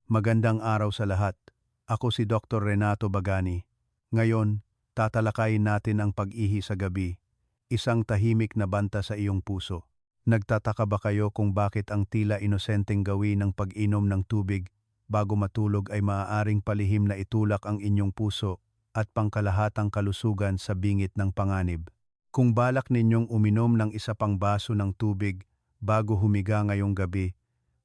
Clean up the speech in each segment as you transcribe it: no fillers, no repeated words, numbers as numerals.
Magandang araw sa lahat. Ako si Dr. Renato Bagani. Ngayon, tatalakayin natin ang pag-ihi sa gabi, isang tahimik na banta sa iyong puso. Nagtataka ba kayo kung bakit ang tila inosenteng gawin ng pag-inom ng tubig bago matulog ay maaaring palihim na itulak ang inyong puso at pangkalahatang kalusugan sa bingit ng panganib? Kung balak ninyong uminom ng isa pang baso ng tubig bago humiga ngayong gabi,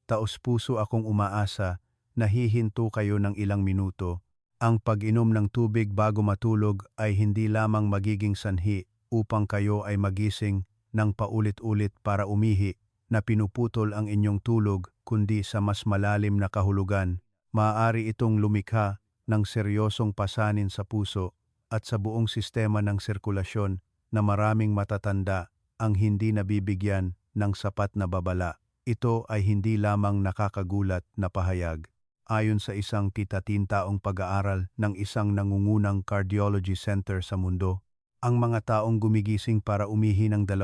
taos-puso akong umaasa na hihinto kayo ng ilang minuto. Ang pag-inom ng tubig bago matulog ay hindi lamang magiging sanhi upang kayo ay magising ng paulit-ulit para umihi na pinuputol ang inyong tulog, kundi sa mas malalim na kahulugan. Maaari itong lumikha ng seryosong pasanin sa puso at sa buong sistema ng sirkulasyon na maraming matatanda ang hindi nabibigyan ng sapat na babala. Ito ay hindi lamang nakakagulat na pahayag. Ayon sa isang titatintaong pag-aaral ng isang nangungunang cardiology center sa mundo, ang mga taong gumigising para umihi ng 2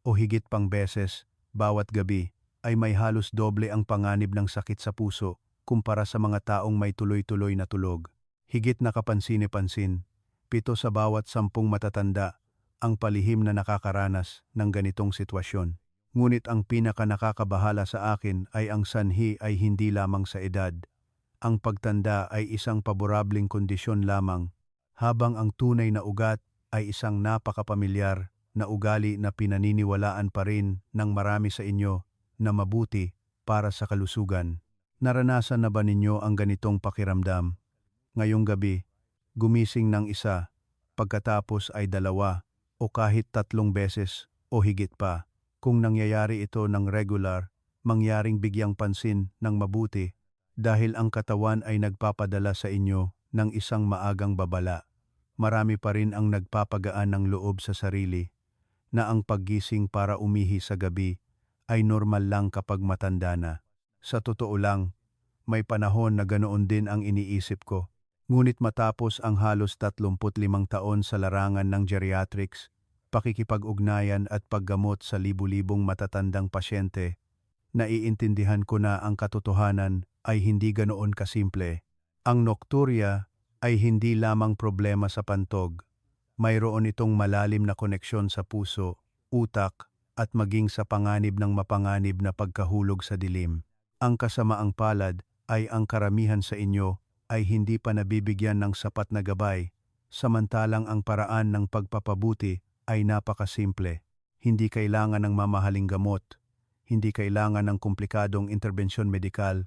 o higit pang beses bawat gabi ay may halos doble ang panganib ng sakit sa puso kumpara sa mga taong may tuloy-tuloy na tulog. Higit na kapansin-pansin, 7 sa bawat 10 matatanda ang palihim na nakakaranas ng ganitong sitwasyon. Ngunit ang pinaka-nakakabahala sa akin ay ang sanhi ay hindi lamang sa edad. Ang pagtanda ay isang paborableng kondisyon lamang, habang ang tunay na ugat ay isang napakapamilyar na ugali na pinaniniwalaan pa rin ng marami sa inyo na mabuti para sa kalusugan. Naranasan na ba ninyo ang ganitong pakiramdam? Ngayong gabi, gumising ng isa, pagkatapos ay 2 o kahit 3 beses o higit pa. Kung nangyayari ito ng regular, mangyaring bigyang pansin ng mabuti dahil ang katawan ay nagpapadala sa inyo ng isang maagang babala. Marami pa rin ang nagpapagaan ng loob sa sarili na ang paggising para umihi sa gabi ay normal lang kapag matanda na. Sa totoo lang, may panahon na ganoon din ang iniisip ko. Ngunit matapos ang halos 35 taon sa larangan ng geriatrics, pakikipag-ugnayan at paggamot sa libu-libong matatandang pasyente, naiintindihan ko na ang katotohanan ay hindi ganoon kasimple. Ang nocturia ay hindi lamang problema sa pantog. Mayroon itong malalim na koneksyon sa puso, utak, at maging sa panganib ng mapanganib na pagkahulog sa dilim. Ang kasamaang palad ay ang karamihan sa inyo ay hindi pa nabibigyan ng sapat na gabay, samantalang ang paraan ng pagpapabuti ay napakasimple. Hindi kailangan ng mamahaling gamot, hindi kailangan ng komplikadong interbensyon medikal,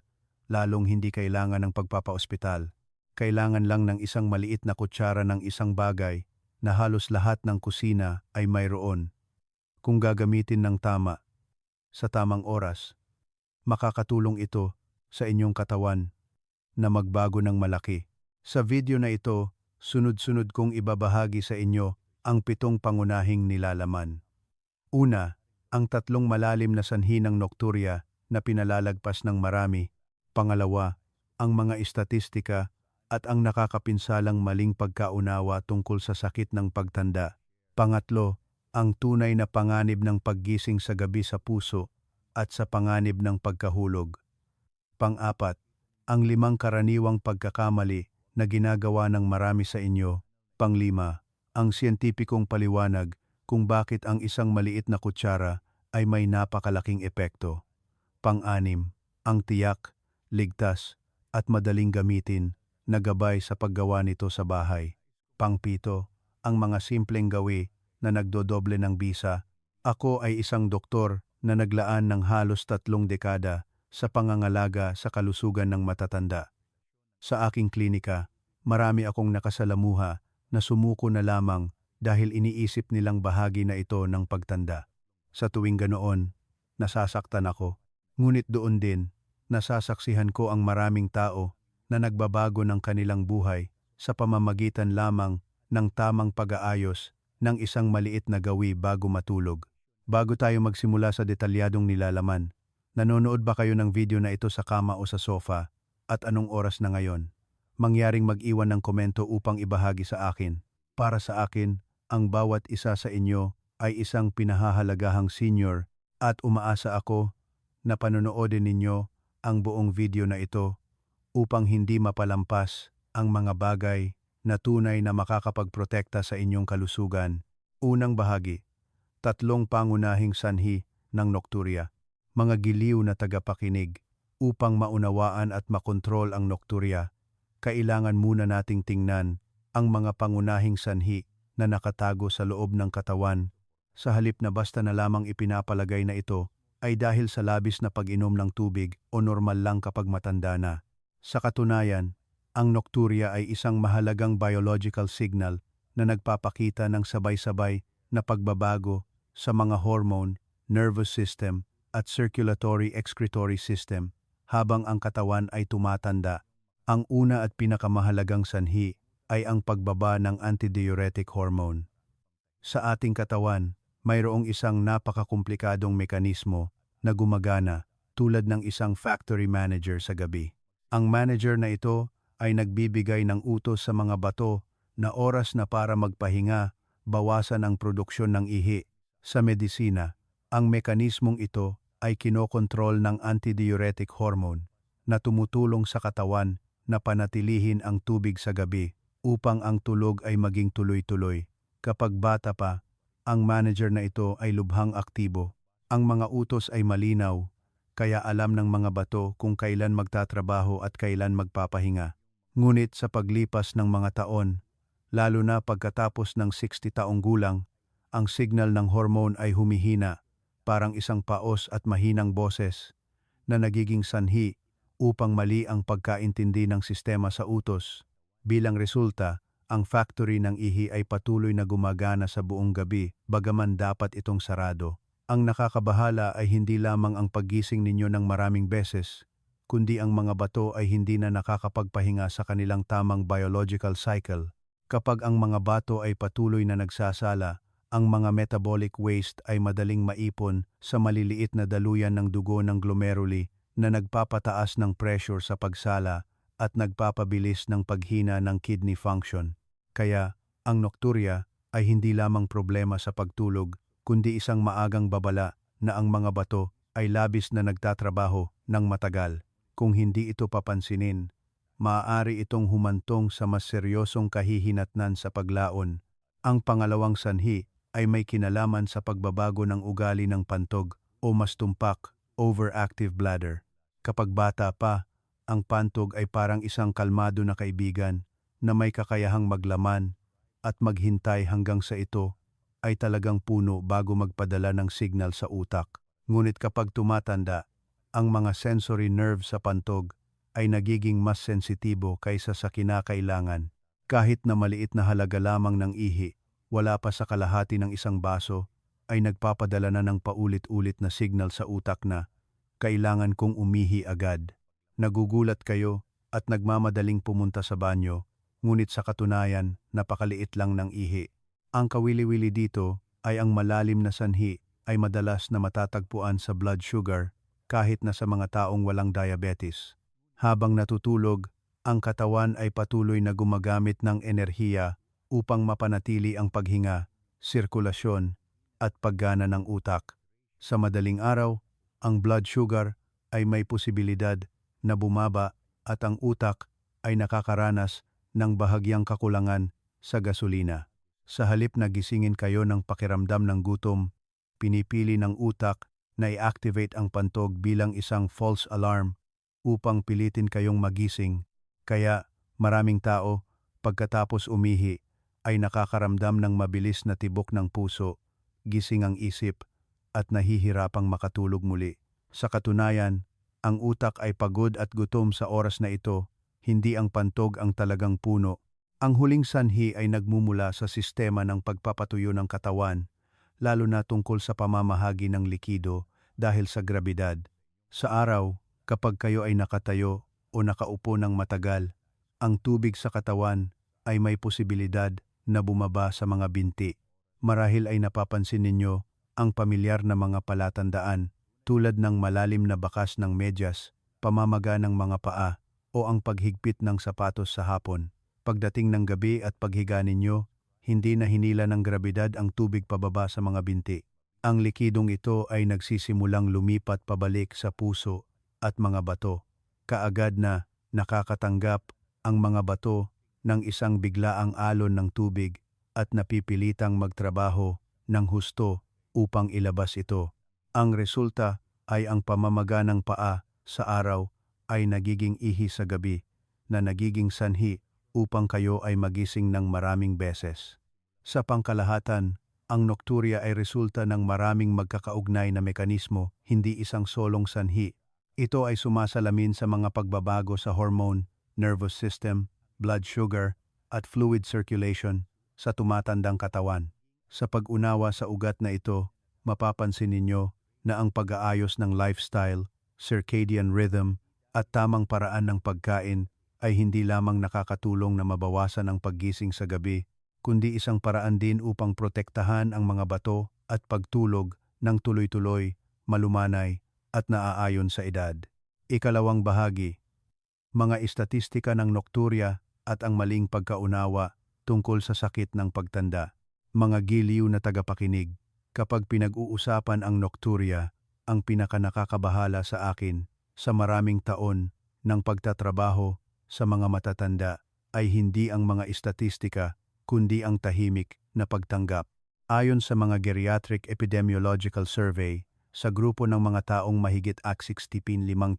lalong hindi kailangan ng pagpapaospital. Kailangan lang ng isang maliit na kutsara ng isang bagay na halos lahat ng kusina ay mayroon. Kung gagamitin ng tama, sa tamang oras, makakatulong ito sa inyong katawan na magbago ng malaki. Sa video na ito, sunod-sunod kong ibabahagi sa inyo ang 7 pangunahing nilalaman. Una, ang 3 malalim na sanhi ng nocturia na pinalalagpas ng marami. Pangalawa, ang mga istatistika at ang nakakapinsalang maling pagkaunawa tungkol sa sakit ng pagtanda. Pangatlo, ang tunay na panganib ng paggising sa gabi sa puso at sa panganib ng pagkahulog. Pang-apat, ang 5 karaniwang pagkakamali na ginagawa ng marami sa inyo. Pang-5, ang siyentipikong paliwanag kung bakit ang isang maliit na kutsara ay may napakalaking epekto. Pang-6, ang tiyak, ligtas, at madaling gamitin na gabay sa paggawa nito sa bahay. Pang-7, ang mga simpleng gawi na nagdodoble ng bisa. Ako ay isang doktor na naglaan ng halos 3 dekada sa pangangalaga sa kalusugan ng matatanda. Sa aking klinika, marami akong nakasalamuha na sumuko na lamang dahil iniisip nilang bahagi na ito ng pagtanda. Sa tuwing ganoon, nasasaktan ako. Ngunit doon din, nasasaksihan ko ang maraming tao na nagbabago ng kanilang buhay sa pamamagitan lamang ng tamang pag-aayos ng isang maliit na gawi bago matulog. Bago tayo magsimula sa detalyadong nilalaman, nanonood ba kayo ng video na ito sa kama o sa sofa at anong oras na ngayon? Mangyaring mag-iwan ng komento upang ibahagi sa akin. Para sa akin, ang bawat isa sa inyo ay isang pinahahalagahang senior at umaasa ako na panonoodin ninyo ang buong video na ito upang hindi mapalampas ang mga bagay na tunay na makakapagprotekta sa inyong kalusugan. Unang bahagi, tatlong pangunahing sanhi ng nokturya. Mga giliw na tagapakinig, upang maunawaan at makontrol ang nokturya, kailangan muna nating tingnan ang mga pangunahing sanhi na nakatago sa loob ng katawan. Sa halip na basta na lamang ipinapalagay na ito ay dahil sa labis na pag-inom ng tubig o normal lang kapag matanda na. Sa katunayan, ang nokturya ay isang mahalagang biological signal na nagpapakita ng sabay-sabay na pagbabago sa mga hormone, nervous system at circulatory excretory system habang ang katawan ay tumatanda. Ang una at pinakamahalagang sanhi ay ang pagbaba ng antidiuretic hormone. Sa ating katawan, mayroong isang napakakomplikadong mekanismo na gumagana tulad ng isang factory manager sa gabi. Ang manager na ito ay nagbibigay ng utos sa mga bato na oras na para magpahinga, bawasan ang produksyon ng ihi. Sa medisina, ang mekanismong ito ay kinokontrol ng antidiuretic hormone na tumutulong sa katawan na panatilihin ang tubig sa gabi upang ang tulog ay maging tuloy-tuloy. Kapag bata pa, ang manager na ito ay lubhang aktibo. Ang mga utos ay malinaw, kaya alam ng mga bato kung kailan magtatrabaho at kailan magpapahinga. Ngunit sa paglipas ng mga taon, lalo na pagkatapos ng 60 taong gulang, ang signal ng hormone ay humihina, parang isang paos at mahinang boses na nagiging sanhi upang mali ang pagkaintindi ng sistema sa utos. Bilang resulta, ang factory ng ihi ay patuloy na gumagana sa buong gabi bagaman dapat itong sarado. Ang nakakabahala ay hindi lamang ang paggising ninyo ng maraming beses, kundi ang mga bato ay hindi na nakakapagpahinga sa kanilang tamang biological cycle. Kapag ang mga bato ay patuloy na nagsasala, ang mga metabolic waste ay madaling maipon sa maliliit na daluyan ng dugo ng glomeruli na nagpapataas ng pressure sa pagsala at nagpapabilis ng paghina ng kidney function. Kaya, ang nokturya ay hindi lamang problema sa pagtulog, kundi isang maagang babala na ang mga bato ay labis na nagtatrabaho ng matagal. Kung hindi ito papansinin, maaari itong humantong sa mas seryosong kahihinatnan sa paglaon. Ang pangalawang sanhi ay may kinalaman sa pagbabago ng ugali ng pantog o mas tumpak, overactive bladder. Kapag bata pa, ang pantog ay parang isang kalmado na kaibigan na may kakayahang maglaman at maghintay hanggang sa ito ay talagang puno bago magpadala ng signal sa utak. Ngunit kapag tumatanda, ang mga sensory nerve sa pantog ay nagiging mas sensitibo kaysa sa kinakailangan. Kahit na maliit na halaga lamang ng ihi, wala pa sa kalahati ng isang baso, ay nagpapadala na ng paulit-ulit na signal sa utak na kailangan kong umihi agad. Nagugulat kayo at nagmamadaling pumunta sa banyo, ngunit sa katunayan, napakaliit lang ng ihi. Ang kawili-wili dito ay ang malalim na sanhi ay madalas na matatagpuan sa blood sugar kahit na sa mga taong walang diabetes. Habang natutulog, ang katawan ay patuloy na gumagamit ng enerhiya upang mapanatili ang paghinga, sirkulasyon, at paggana ng utak. Sa madaling araw, ang blood sugar ay may posibilidad na bumaba at ang utak ay nakakaranas ng bahagyang kakulangan sa gasolina. Sa halip na gisingin kayo ng pakiramdam ng gutom, pinipili ng utak na i-activate ang pantog bilang isang false alarm upang pilitin kayong magising. Kaya maraming tao, pagkatapos umihi, ay nakakaramdam ng mabilis na tibok ng puso, gising ang isip, at nahihirapang makatulog muli. Sa katunayan, ang utak ay pagod at gutom sa oras na ito, hindi ang pantog ang talagang puno. Ang huling sanhi ay nagmumula sa sistema ng pagpapatuyo ng katawan, lalo na tungkol sa pamamahagi ng likido dahil sa grabidad. Sa araw, kapag kayo ay nakatayo o nakaupo ng matagal, ang tubig sa katawan ay may posibilidad na bumaba sa mga binti. Marahil ay napapansin ninyo ang pamilyar na mga palatandaan tulad ng malalim na bakas ng medyas, pamamaga ng mga paa, o ang paghigpit ng sapatos sa hapon. Pagdating ng gabi at paghiga ninyo, hindi na hinila ng grabidad ang tubig pababa sa mga binti. Ang likidong ito ay nagsisimulang lumipat pabalik sa puso at mga bato. Kaagad na nakakatanggap ang mga bato ng isang biglaang alon ng tubig at napipilitang magtrabaho ng husto upang ilabas ito. Ang resulta ay ang pamamaga ng paa sa araw ay nagiging ihi sa gabi na nagiging sanhi upang kayo ay magising ng maraming beses. Sa pangkalahatan, ang nocturia ay resulta ng maraming magkakaugnay na mekanismo, hindi isang solong sanhi. Ito ay sumasalamin sa mga pagbabago sa hormone, nervous system, blood sugar, at fluid circulation sa tumatandang katawan. Sa pag-unawa sa ugat na ito, mapapansin ninyo na ang pag-aayos ng lifestyle, circadian rhythm, at tamang paraan ng pagkain ay hindi lamang nakakatulong na mabawasan ang paggising sa gabi, kundi isang paraan din upang protektahan ang mga bato at pagtulog ng tuloy-tuloy, malumanay, at naaayon sa edad. Ikalawang bahagi, mga istatistika ng nocturia at ang maling pagkaunawa tungkol sa sakit ng pagtanda. Mga giliw na tagapakinig, kapag pinag-uusapan ang nocturia, ang pinakanakakabahala sa akin sa maraming taon ng pagtatrabaho sa mga matatanda ay hindi ang mga istatistika kundi ang tahimik na pagtanggap. Ayon sa mga Geriatric Epidemiological Survey, sa grupo ng mga taong mahigit 65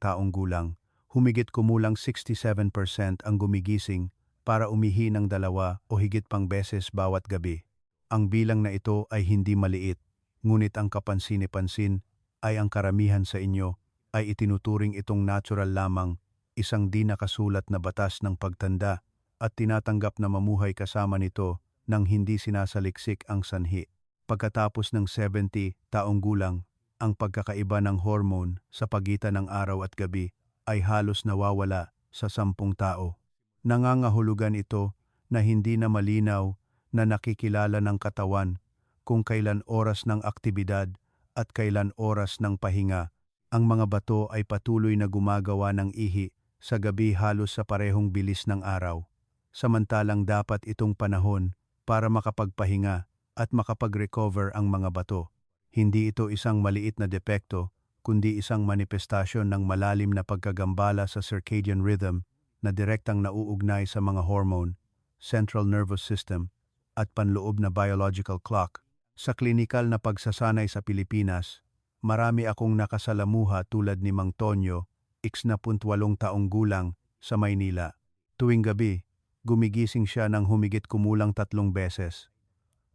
taong gulang, humigit kumulang 67% ang gumigising para umihi ng 2 o higit pang beses bawat gabi. Ang bilang na ito ay hindi maliit, ngunit ang kapansin-pansin ay ang karamihan sa inyo ay itinuturing itong natural lamang, isang di nakasulat na batas ng pagtanda at tinatanggap na mamuhay kasama nito nang hindi sinasaliksik ang sanhi. Pagkatapos ng 70 taong gulang, ang pagkakaiba ng hormone sa pagitan ng araw at gabi ay halos nawawala sa 10 tao. Nangangahulugan ito na hindi na malinaw na nakikilala ng katawan kung kailan oras ng aktibidad at kailan oras ng pahinga. Ang mga bato ay patuloy na gumagawa ng ihi sa gabi halos sa parehong bilis ng araw. Samantalang dapat itong panahon para makapagpahinga at makapag-recover ang mga bato. Hindi ito isang maliit na depekto, kundi isang manifestasyon ng malalim na pagkagambala sa circadian rhythm na direktang nauugnay sa mga hormone, central nervous system, at panloob na biological clock. Sa klinikal na pagsasanay sa Pilipinas, marami akong nakasalamuha tulad ni Mang Tonyo, 68 taong gulang, sa Maynila. Tuwing gabi, gumigising siya ng humigit kumulang 3 beses.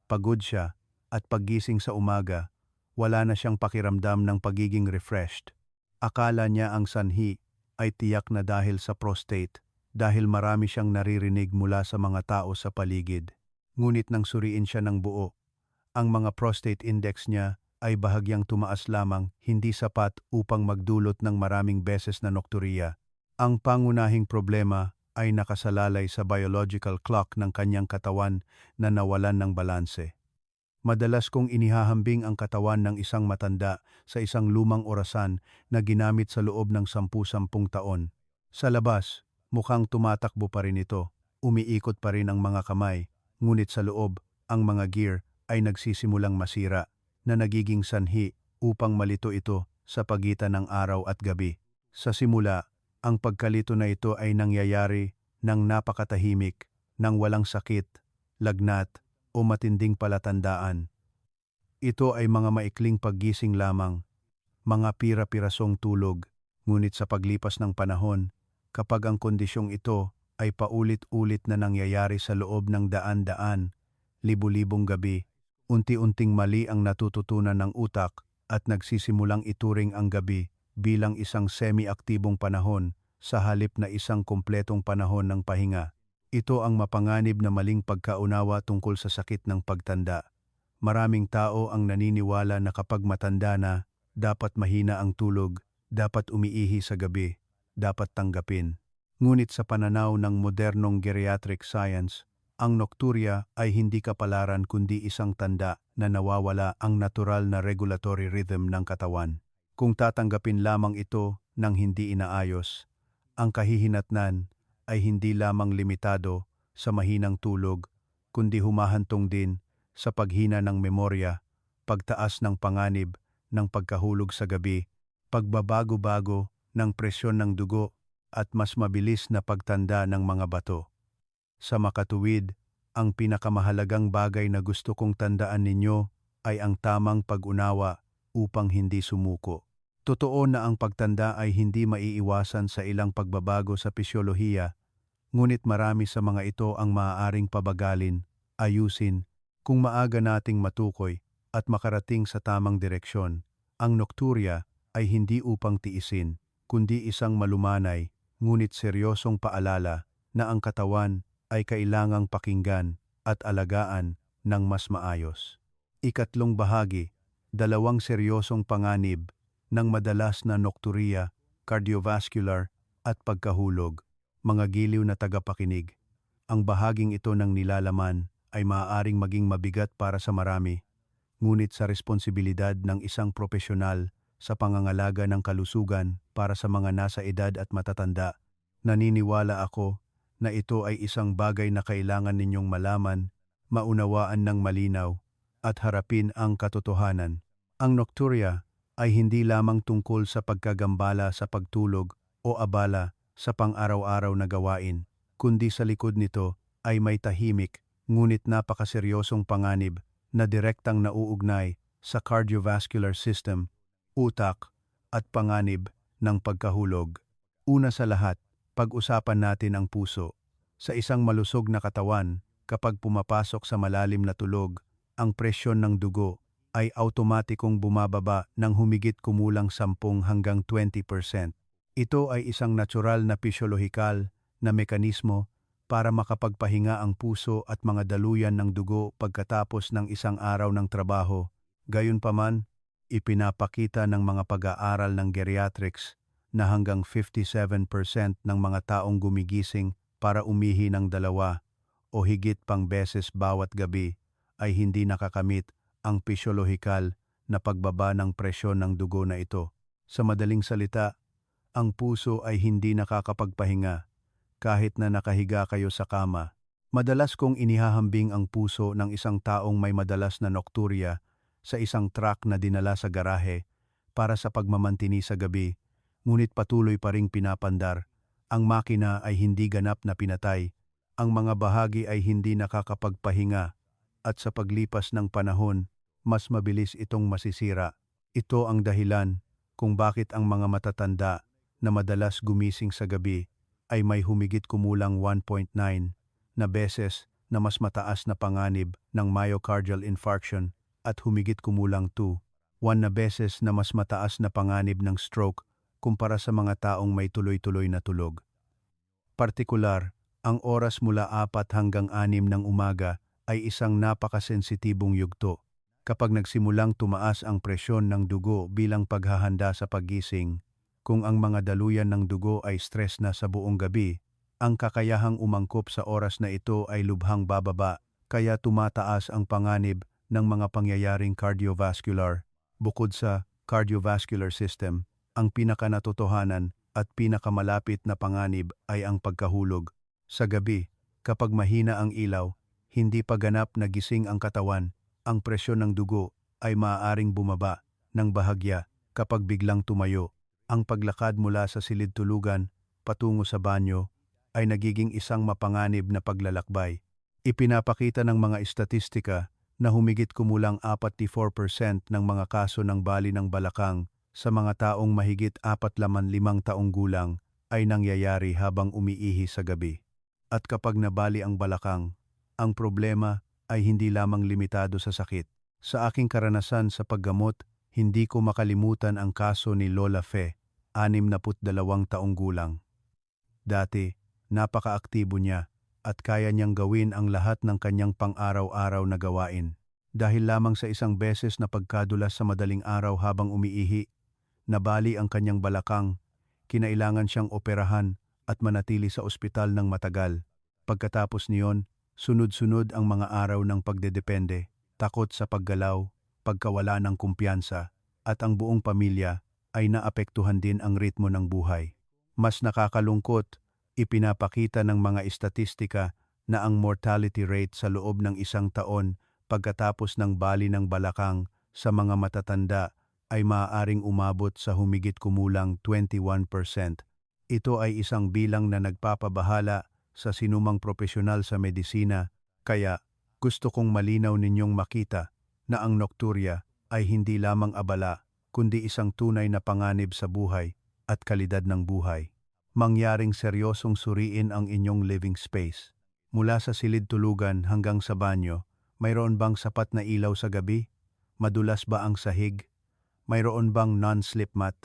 Pagod siya, at paggising sa umaga, wala na siyang pakiramdam ng pagiging refreshed. Akala niya ang sanhi ay tiyak na dahil sa prostate, dahil marami siyang naririnig mula sa mga tao sa paligid. Ngunit nang suriin siya ng buo, ang mga prostate index niya ay bahagyang tumaas lamang, hindi sapat upang magdulot ng maraming beses na nocturia. Ang pangunahing problema ay nakasalalay sa biological clock ng kanyang katawan na nawalan ng balanse. Madalas kong inihahambing ang katawan ng isang matanda sa isang lumang orasan na ginamit sa loob ng 10-10 taon. Sa labas, mukhang tumatakbo pa rin ito, umiikot pa rin ang mga kamay, ngunit sa loob, ang mga gear ay nagsisimulang masira na nagiging sanhi upang malito ito sa pagitan ng araw at gabi. Sa simula, ang pagkalito na ito ay nangyayari ng napakatahimik, nang walang sakit, lagnat, o matinding palatandaan. Ito ay mga maikling paggising lamang, mga pira-pirasong tulog, ngunit sa paglipas ng panahon, kapag ang kondisyong ito ay paulit-ulit na nangyayari sa loob ng daan-daan, libu-libong gabi, unti-unting mali ang natututunan ng utak at nagsisimulang ituring ang gabi bilang isang semi-aktibong panahon sa halip na isang kumpletong panahon ng pahinga. Ito ang mapanganib na maling pagkaunawa tungkol sa sakit ng pagtanda. Maraming tao ang naniniwala na kapag matanda na, dapat mahina ang tulog, dapat umiihi sa gabi, dapat tanggapin. Ngunit sa pananaw ng modernong geriatric science, ang nocturia ay hindi kapalaran kundi isang tanda na nawawala ang natural na regulatory rhythm ng katawan. Kung tatanggapin lamang ito ng hindi inaayos, ang kahihinatnan ay hindi lamang limitado sa mahinang tulog, kundi humahantong din sa paghina ng memorya, pagtaas ng panganib ng pagkahulog sa gabi, pagbabago-bago ng presyon ng dugo, at mas mabilis na pagtanda ng mga bato. Sa makatuwid, ang pinakamahalagang bagay na gusto kong tandaan ninyo ay ang tamang pag-unawa upang hindi sumuko. Totoo na ang pagtanda ay hindi maiiwasan sa ilang pagbabago sa pisyolohiya, ngunit marami sa mga ito ang maaaring pabagalin, ayusin, kung maaga nating matukoy at makarating sa tamang direksyon. Ang nocturia ay hindi upang tiisin, kundi isang malumanay, ngunit seryosong paalala na ang katawan ay kailangang pakinggan at alagaan ng mas maayos. Ikatlong bahagi, dalawang seryosong panganib ng madalas na nocturia, cardiovascular at pagkahulog. Mga giliw na tagapakinig, ang bahaging ito ng nilalaman ay maaaring maging mabigat para sa marami, ngunit sa responsibilidad ng isang propesyonal sa pangangalaga ng kalusugan para sa mga nasa edad at matatanda, naniniwala ako na ito ay isang bagay na kailangan ninyong malaman, maunawaan ng malinaw, at harapin ang katotohanan. Ang nocturia ay hindi lamang tungkol sa pagkagambala sa pagtulog o abala sa pang-araw-araw na gawain, kundi sa likod nito ay may tahimik ngunit napakaseryosong panganib na direktang nauugnay sa cardiovascular system, utak, at panganib ng pagkahulog. Una sa lahat, pag-usapan natin ang puso. Sa isang malusog na katawan, kapag pumapasok sa malalim na tulog, ang presyon ng dugo ay automatikong bumababa ng humigit kumulang 10 hanggang 20%. Ito ay isang natural na pisyolohikal na mekanismo para makapagpahinga ang puso at mga daluyan ng dugo pagkatapos ng isang araw ng trabaho. Gayunpaman, ipinapakita ng mga pag-aaral ng geriatrics na hanggang 57% ng mga taong gumigising para umihi ng 2 o higit pang beses bawat gabi ay hindi nakakamit ang pisyolohikal na pagbaba ng presyon ng dugo na ito. Sa madaling salita, ang puso ay hindi nakakapagpahinga kahit na nakahiga kayo sa kama. Madalas kong inihahambing ang puso ng isang taong may madalas na nocturia sa isang truck na dinala sa garahe para sa pagmamantini sa gabi, ngunit patuloy pa ring pinapandar. Ang makina ay hindi ganap na pinatay, ang mga bahagi ay hindi nakakapagpahinga, at sa paglipas ng panahon, mas mabilis itong masisira. Ito ang dahilan kung bakit ang mga matatanda na madalas gumising sa gabi ay may humigit kumulang 1.9 na beses na mas mataas na panganib ng myocardial infarction at humigit kumulang 2.1 na beses na mas mataas na panganib ng stroke kumpara sa mga taong may tuloy-tuloy na tulog. Partikular, ang oras mula 4 hanggang 6 ng umaga ay isang napakasensitibong yugto. Kapag nagsimulang tumaas ang presyon ng dugo bilang paghahanda sa paggising, kung ang mga daluyan ng dugo ay stress na sa buong gabi, ang kakayahang umangkop sa oras na ito ay lubhang bababa, kaya tumataas ang panganib ng mga pangyayaring cardiovascular. Bukod sa cardiovascular system, ang pinakanatotohanan at pinakamalapit na panganib ay ang pagkahulog. Sa gabi, kapag mahina ang ilaw, hindi pa ganap na gising ang katawan, ang presyon ng dugo ay maaaring bumaba ng bahagya kapag biglang tumayo. Ang paglakad mula sa silid tulugan patungo sa banyo ay nagiging isang mapanganib na paglalakbay. Ipinapakita ng mga istatistika na humigit kumulang 44% ng mga kaso ng bali ng balakang sa mga taong mahigit 45 taong gulang ay nangyayari habang umiihi sa gabi. At kapag nabali ang balakang, ang problema ay hindi lamang limitado sa sakit. Sa aking karanasan sa paggamot, hindi ko makalimutan ang kaso ni Lola Fe, 62 taong gulang. Dati, napakaaktibo niya at kaya niyang gawin ang lahat ng kanyang pang-araw-araw na gawain. Dahil lamang sa isang beses na pagkadulas sa madaling araw habang umiihi, nabali ang kanyang balakang, kinailangan siyang operahan at manatili sa ospital ng matagal. Pagkatapos niyon, sunod-sunod ang mga araw ng pagdedepende, takot sa paggalaw, pagkawala ng kumpiyansa, at ang buong pamilya ay naapektuhan din ang ritmo ng buhay. Mas nakakalungkot, ipinapakita ng mga istatistika na ang mortality rate sa loob ng isang taon pagkatapos ng bali ng balakang sa mga matatanda ay maaaring umabot sa humigit kumulang 21%. Ito ay isang bilang na nagpapabahala sa sinumang profesional sa medisina, kaya gusto kong malinaw ninyong makita na ang nocturia ay hindi lamang abala, kundi isang tunay na panganib sa buhay at kalidad ng buhay. Mangyaring seryosong suriin ang inyong living space. Mula sa silid tulugan hanggang sa banyo, mayroon bang sapat na ilaw sa gabi? Madulas ba ang sahig? Mayroon bang non-slip mat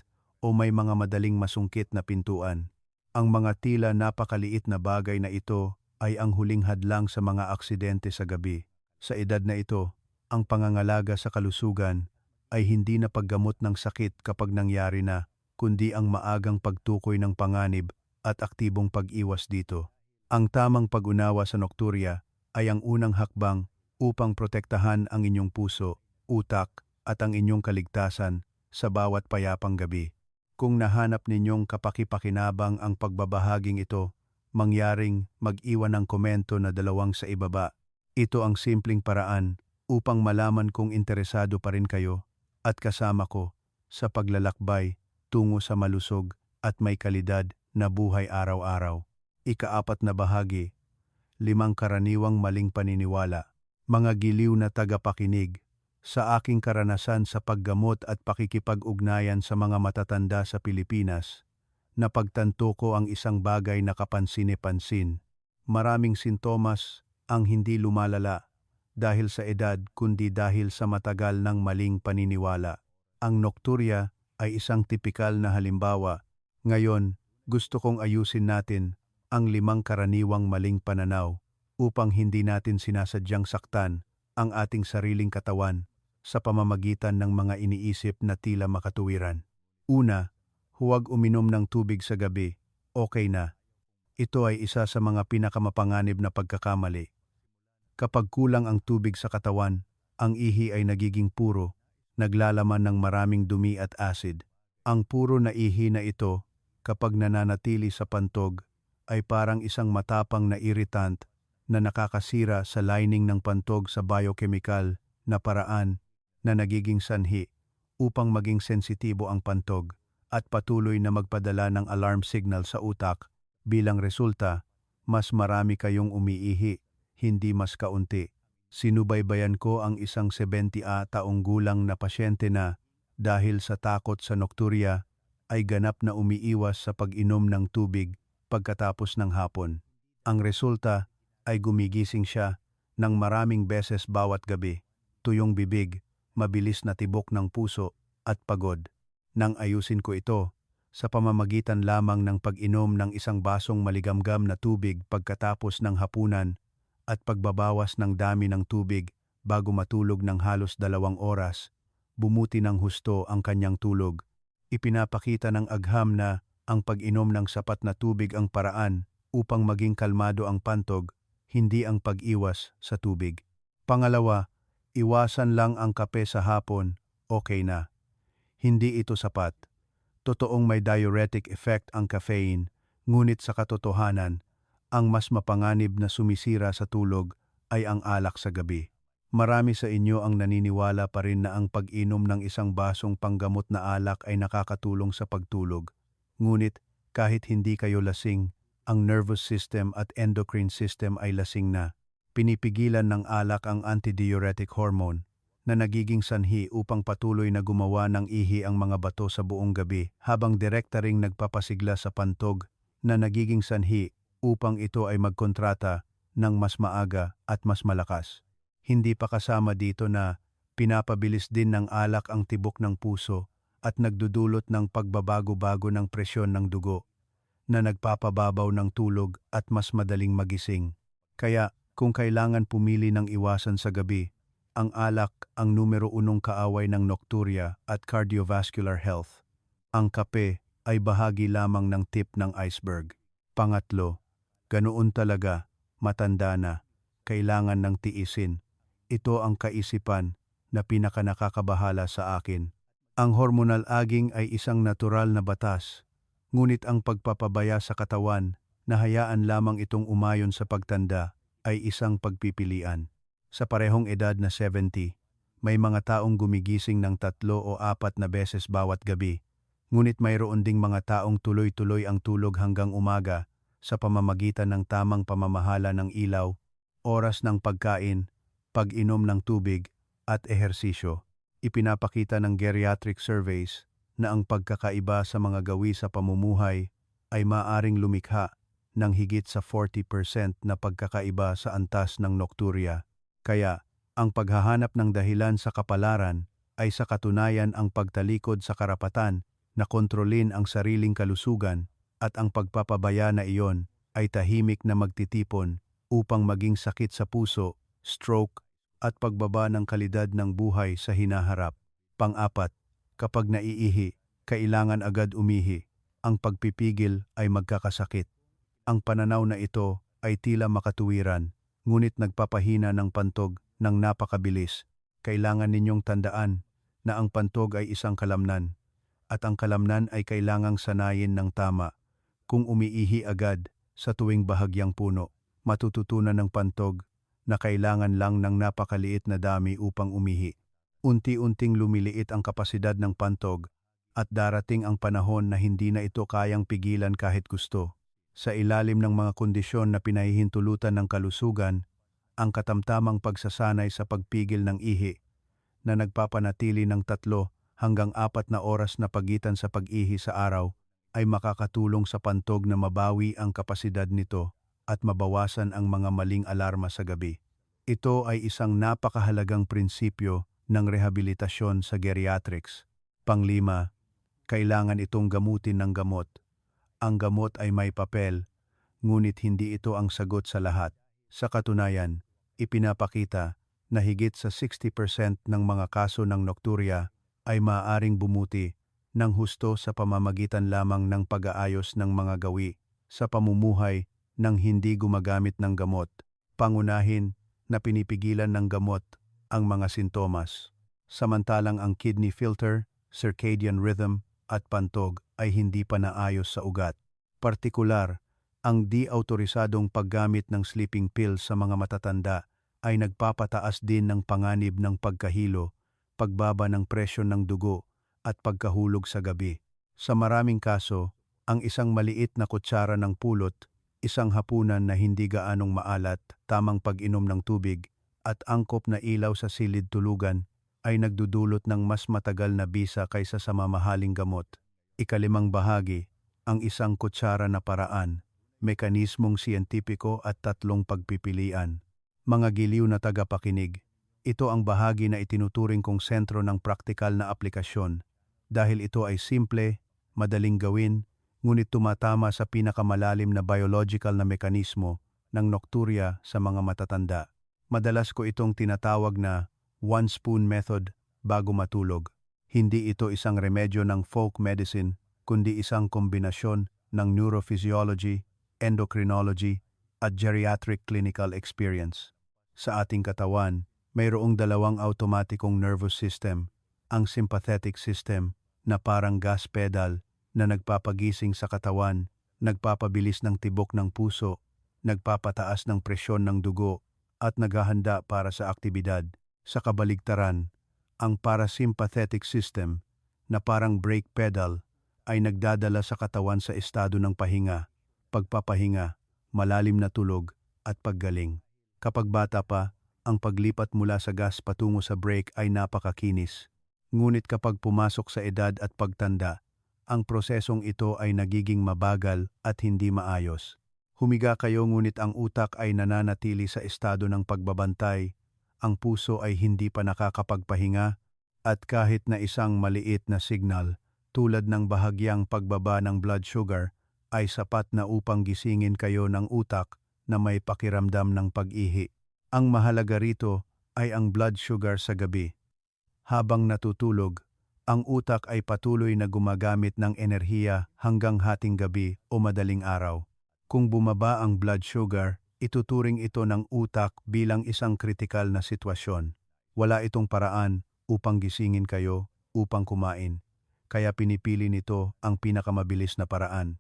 o may mga madaling masungkit na pintuan? Ang mga tila napakaliit na bagay na ito ay ang huling hadlang sa mga aksidente sa gabi. Sa edad na ito, ang pangangalaga sa kalusugan ay hindi na paggamot ng sakit kapag nangyari na, kundi ang maagang pagtukoy ng panganib at aktibong pag-iwas dito. Ang tamang pag-unawa sa nocturia ay ang unang hakbang upang protektahan ang inyong puso, utak at ang inyong kaligtasan sa bawat payapang gabi. Kung nahanap ninyong kapaki-pakinabang ang pagbabahaging ito, mangyaring mag-iwan ng komento na 2 sa ibaba. Ito ang simpleng paraan upang malaman kung interesado pa rin kayo at kasama ko sa paglalakbay tungo sa malusog at may kalidad na buhay araw-araw. Ika-4 na bahagi, 5 karaniwang maling paniniwala. Mga giliw na tagapakinig, sa aking karanasan sa paggamot at pakikipag-ugnayan sa mga matatanda sa Pilipinas, napagtanto ko ang isang bagay na kapansin-pansin. Maraming sintomas ang hindi lumalala dahil sa edad kundi dahil sa matagal ng maling paniniwala. Ang nocturia ay isang tipikal na halimbawa. Ngayon, gusto kong ayusin natin ang 5 karaniwang maling pananaw upang hindi natin sinasadyang saktan ang ating sariling katawan sa pamamagitan ng mga iniisip na tila makatuwiran. Una, huwag uminom ng tubig sa gabi. Okay na. Ito ay isa sa mga pinakamapanganib na pagkakamali. Kapag kulang ang tubig sa katawan, ang ihi ay nagiging puro, naglalaman ng maraming dumi at acid. Ang puro na ihi na ito, kapag nananatili sa pantog, ay parang isang matapang na irritant na nakakasira sa lining ng pantog sa biochemical na paraan na nagiging sanhi upang maging sensitibo ang pantog at patuloy na magpadala ng alarm signal sa utak. Bilang resulta, mas marami kayong umiihi, hindi mas kaunti. Sinubaybayan ko ang isang 70 taong gulang na pasyente na dahil sa takot sa nocturia ay ganap na umiiwas sa pag-inom ng tubig pagkatapos ng hapon. Ang resulta ay gumigising siya ng maraming beses bawat gabi, tuyong bibig, mabilis na tibok ng puso at pagod. Nang ayusin ko ito, sa pamamagitan lamang ng pag-inom ng isang basong maligamgam na tubig pagkatapos ng hapunan at pagbabawas ng dami ng tubig bago matulog ng halos 2 oras, bumuti ng husto ang kanyang tulog. Ipinapakita ng agham na ang pag-inom ng sapat na tubig ang paraan upang maging kalmado ang pantog, hindi ang pag-iwas sa tubig. Pangalawa, iwasan lang ang kape sa hapon, okay na. Hindi ito sapat. Totoong may diuretic effect ang caffeine, ngunit sa katotohanan, ang mas mapanganib na sumisira sa tulog ay ang alak sa gabi. Marami sa inyo ang naniniwala pa rin na ang pag-inom ng isang basong panggamot na alak ay nakakatulong sa pagtulog. Ngunit kahit hindi kayo lasing, ang nervous system at endocrine system ay lasing na. Pinipigilan ng alak ang antidiuretic hormone na nagiging sanhi upang patuloy na gumawa ng ihi ang mga bato sa buong gabi habang direkta ring nagpapasigla sa pantog na nagiging sanhi upang ito ay magkontrata ng mas maaga at mas malakas. Hindi pa kasama dito na pinapabilis din ng alak ang tibok ng puso at nagdudulot ng pagbabago-bago ng presyon ng dugo na nagpapababaw ng tulog at mas madaling magising. Kaya kung kailangan pumili ng iwasan sa gabi, ang alak ang numero 1 kaaway ng nocturia at cardiovascular health. Ang kape ay bahagi lamang ng tip ng iceberg. Pangatlo, ganoon talaga, matanda na, kailangan ng tiisin. Ito ang kaisipan na pinakanakakabahala sa akin. Ang hormonal aging ay isang natural na batas, ngunit ang pagpapabaya sa katawan na hayaan lamang itong umayon sa pagtanda ay isang pagpipilian. Sa parehong edad na 70, may mga taong gumigising ng 3 o 4 na beses bawat gabi, Ngunit mayroon ding mga taong tuloy-tuloy ang tulog hanggang umaga sa pamamagitan ng tamang pamamahala ng ilaw, oras ng pagkain, pag-inom ng tubig, at ehersisyo. Ipinapakita ng geriatric surveys na ang pagkakaiba sa mga gawi sa pamumuhay ay maaring lumikha ng higit sa 40% na pagkakaiba sa antas ng nokturya. Kaya, ang paghahanap ng dahilan sa kapalaran ay sa katunayan ang pagtalikod sa karapatan na kontrolin ang sariling kalusugan at ang pagpapabaya na iyon ay tahimik na magtitipon upang maging sakit sa puso, stroke, at pagbaba ng kalidad ng buhay sa hinaharap. Pang-apat, kapag naiihi, kailangan agad umihi. Ang pagpipigil ay magkakasakit. Ang pananaw na ito ay tila makatuwiran, ngunit nagpapahina ng pantog ng napakabilis. Kailangan ninyong tandaan na ang pantog ay isang kalamnan, at ang kalamnan ay kailangang sanayin ng tama. Kung umiihi agad sa tuwing bahagyang puno, matututunan ng pantog na kailangan lang ng napakaliit na dami upang umihi. Unti-unting lumiliit ang kapasidad ng pantog at darating ang panahon na hindi na ito kayang pigilan kahit gusto. Sa ilalim ng mga kondisyon na pinahihintulutan ng kalusugan, ang katamtamang pagsasanay sa pagpigil ng ihi na nagpapanatili ng 3 hanggang 4 na oras na pagitan sa pag-ihi sa araw ay makakatulong sa pantog na mabawi ang kapasidad nito at mabawasan ang mga maling alarma sa gabi. Ito ay isang napakahalagang prinsipyo ng rehabilitasyon sa geriatrics. Panglima, kailangan itong gamutin ng gamot. Ang gamot ay may papel, ngunit hindi ito ang sagot sa lahat. Sa katunayan, ipinapakita na higit sa 60% ng mga kaso ng nokturya ay maaaring bumuti ng husto sa pamamagitan lamang ng pag-aayos ng mga gawi sa pamumuhay ng hindi gumagamit ng gamot. Pangunahin na pinipigilan ng gamot ang mga sintomas. Samantalang ang kidney filter, circadian rhythm at pantog ay hindi pa naayos sa ugat. Partikular, ang di-autorisadong paggamit ng sleeping pills sa mga matatanda ay nagpapataas din ng panganib ng pagkahilo, pagbaba ng presyon ng dugo, at pagkahulog sa gabi. Sa maraming kaso, ang isang maliit na kutsara ng pulot, isang hapunan na hindi gaanong maalat, tamang pag-inom ng tubig, at angkop na ilaw sa silid tulugan ay nagdudulot ng mas matagal na bisa kaysa sa mamahaling gamot. Ikalimang bahagi, ang isang kutsara na paraan, mekanismong siyentipiko at 3 pagpipilian. Mga giliw na tagapakinig, ito ang bahagi na itinuturing kong sentro ng praktikal na aplikasyon dahil ito ay simple, madaling gawin, ngunit tumatama sa pinakamalalim na biological na mekanismo ng nokturya sa mga matatanda. Madalas ko itong tinatawag na one spoon method bago matulog. Hindi ito isang remedyo ng folk medicine, kundi isang kombinasyon ng neurophysiology, endocrinology, at geriatric clinical experience. Sa ating katawan, mayroong 2 automatikong nervous system, ang sympathetic system na parang gas pedal na nagpapagising sa katawan, nagpapabilis ng tibok ng puso, nagpapataas ng presyon ng dugo, at naghahanda para sa aktibidad. Sa kabaligtaran, ang parasympathetic system na parang brake pedal ay nagdadala sa katawan sa estado ng pahinga, pagpapahinga, malalim na tulog, at paggaling. Kapag bata pa, ang paglipat mula sa gas patungo sa brake ay napakakinis. Ngunit kapag pumasok sa edad at pagtanda, ang prosesong ito ay nagiging mabagal at hindi maayos. Humiga kayo ngunit ang utak ay nananatili sa estado ng pagbabantay, ang puso ay hindi pa nakakapagpahinga, at kahit na isang maliit na signal, tulad ng bahagyang pagbaba ng blood sugar, ay sapat na upang gisingin kayo ng utak na may pakiramdam ng pag-ihi. Ang mahalaga rito ay ang blood sugar sa gabi. Habang natutulog, ang utak ay patuloy na gumagamit ng enerhiya hanggang hating gabi o madaling araw. Kung bumaba ang blood sugar, ituturing ito ng utak bilang isang kritikal na sitwasyon. Wala itong paraan upang gisingin kayo, upang kumain. Kaya pinipili nito ang pinakamabilis na paraan.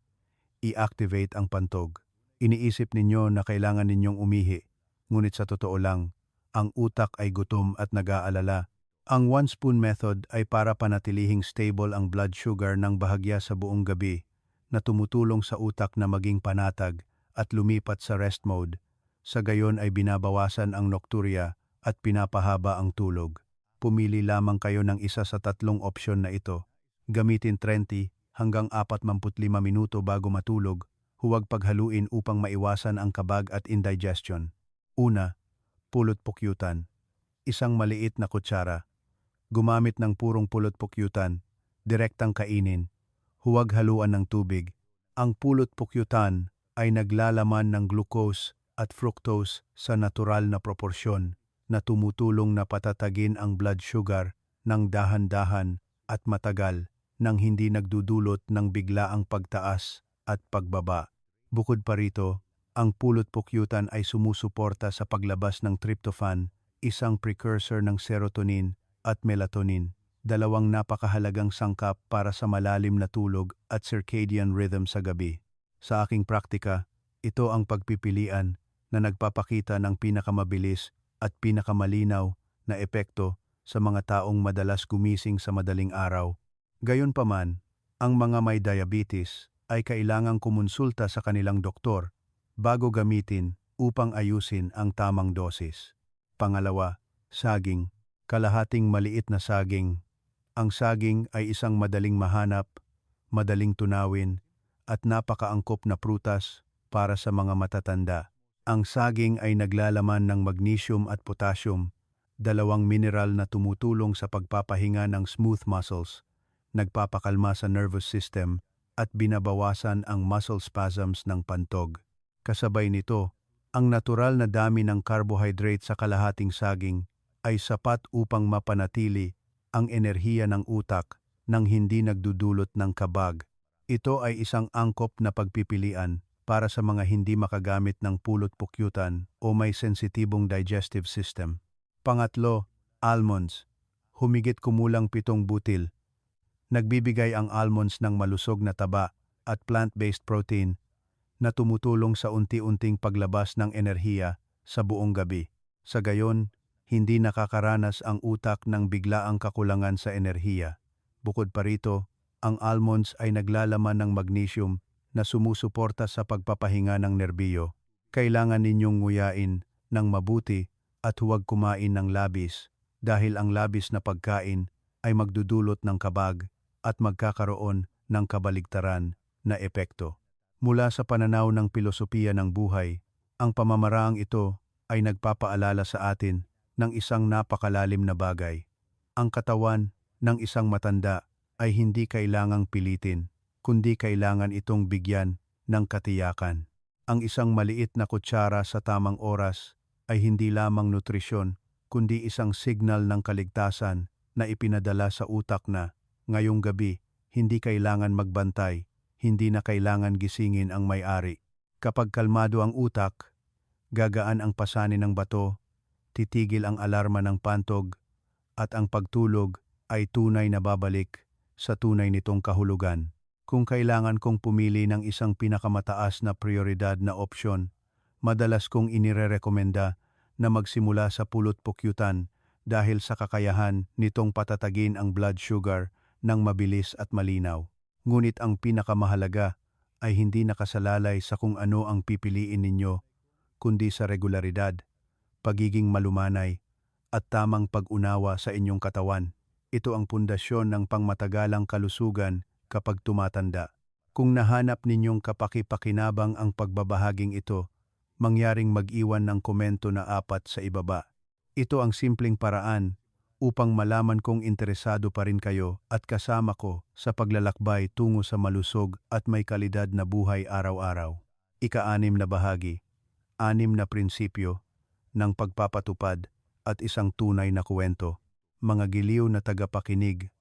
I-activate ang pantog. Iniisip ninyo na kailangan ninyong umihi, ngunit sa totoo lang, ang utak ay gutom at nag-aalala. Ang 1 spoon method ay para panatilihing stable ang blood sugar ng bahagya sa buong gabi na tumutulong sa utak na maging panatag at lumipat sa rest mode. Sa gayon ay binabawasan ang nocturia at pinapahaba ang tulog. Pumili lamang kayo ng isa sa tatlong opsyon na ito. Gamitin 30 hanggang 45 minuto bago matulog. Huwag paghaluin upang maiwasan ang kabag at indigestion. Una, pulot pukyutan. Isang maliit na kutsara. Gumamit ng purong pulot pukyutan, direktang kainin. Huwag haluan ng tubig. Ang pulot pukyutan ay naglalaman ng glucose at fructose sa natural na proporsyon na tumutulong na patatagin ang blood sugar ng dahan-dahan at matagal nang hindi nagdudulot ng biglaang pagtaas at pagbaba. Bukod pa rito, ang pulot pukyutan ay sumusuporta sa paglabas ng tryptophan, isang precursor ng serotonin at melatonin, dalawang napakahalagang sangkap para sa malalim na tulog at circadian rhythm sa gabi. Sa aking praktika, ito ang pagpipilian na nagpapakita ng pinakamabilis at pinakamalinaw na epekto sa mga taong madalas gumising sa madaling araw. Gayunpaman, ang mga may diabetes ay kailangang kumonsulta sa kanilang doktor bago gamitin upang ayusin ang tamang dosis. Pangalawa, saging. Kalahating maliit na saging. Ang saging ay isang madaling mahanap, madaling tunawin, at napakaangkop na prutas para sa mga matatanda. Ang saging ay naglalaman ng magnesium at potassium, dalawang mineral na tumutulong sa pagpapahinga ng smooth muscles, nagpapakalma sa nervous system, at binabawasan ang muscle spasms ng pantog. Kasabay nito, ang natural na dami ng carbohydrate sa kalahating saging ay sapat upang mapanatili ang enerhiya ng utak nang hindi nagdudulot ng kabag. Ito ay isang angkop na pagpipilian para sa mga hindi makagamit ng pulot pukyutan o may sensitibong digestive system. Pangatlo, almonds. Humigit kumulang 7 butil. Nagbibigay ang almonds ng malusog na taba at plant-based protein na tumutulong sa unti-unting paglabas ng enerhiya sa buong gabi. Sa gayon, hindi nakakaranas ang utak ng biglaang kakulangan sa enerhiya. Bukod pa rito, ang almonds ay naglalaman ng magnesium na sumusuporta sa pagpapahinga ng nerbiyo. Kailangan ninyong nguyain ng mabuti at huwag kumain ng labis dahil ang labis na pagkain ay magdudulot ng kabag at magkakaroon ng kabaligtaran na epekto. Mula sa pananaw ng pilosopiya ng buhay, ang pamamaraang ito ay nagpapaalala sa atin ng isang napakalalim na bagay. Ang katawan ng isang matanda ay hindi kailangang pilitin, kundi kailangan itong bigyan ng katiyakan. Ang isang maliit na kutsara sa tamang oras ay hindi lamang nutrisyon, kundi isang signal ng kaligtasan na ipinadala sa utak na, ngayong gabi, hindi kailangan magbantay, hindi na kailangan gisingin ang may-ari. Kapag kalmado ang utak, gagaan ang pasanin ng bato, titigil ang alarma ng pantog, at ang pagtulog ay tunay na babalik sa tunay nitong kahulugan. Kung kailangan kong pumili ng isang pinakamataas na prioridad na opsyon, madalas kong inirerekomenda na magsimula sa pulot pukyutan dahil sa kakayahan nitong patatagin ang blood sugar ng mabilis at malinaw. Ngunit ang pinakamahalaga ay hindi nakasalalay sa kung ano ang pipiliin ninyo, kundi sa regularidad, pagiging malumanay, at tamang pag-unawa sa inyong katawan. Ito ang pundasyon ng pangmatagalang kalusugan kapag tumatanda. Kung nahanap ninyong kapaki-pakinabang ang pagbabahaging ito, mangyaring mag-iwan ng komento na 4 sa ibaba. Ito ang simpleng paraan upang malaman kong interesado pa rin kayo at kasama ko sa paglalakbay tungo sa malusog at may kalidad na buhay araw-araw. Ika-6 na bahagi, 6 na prinsipyo ng pagpapatupad at isang tunay na kwento. Mga giliw na tagapakinig,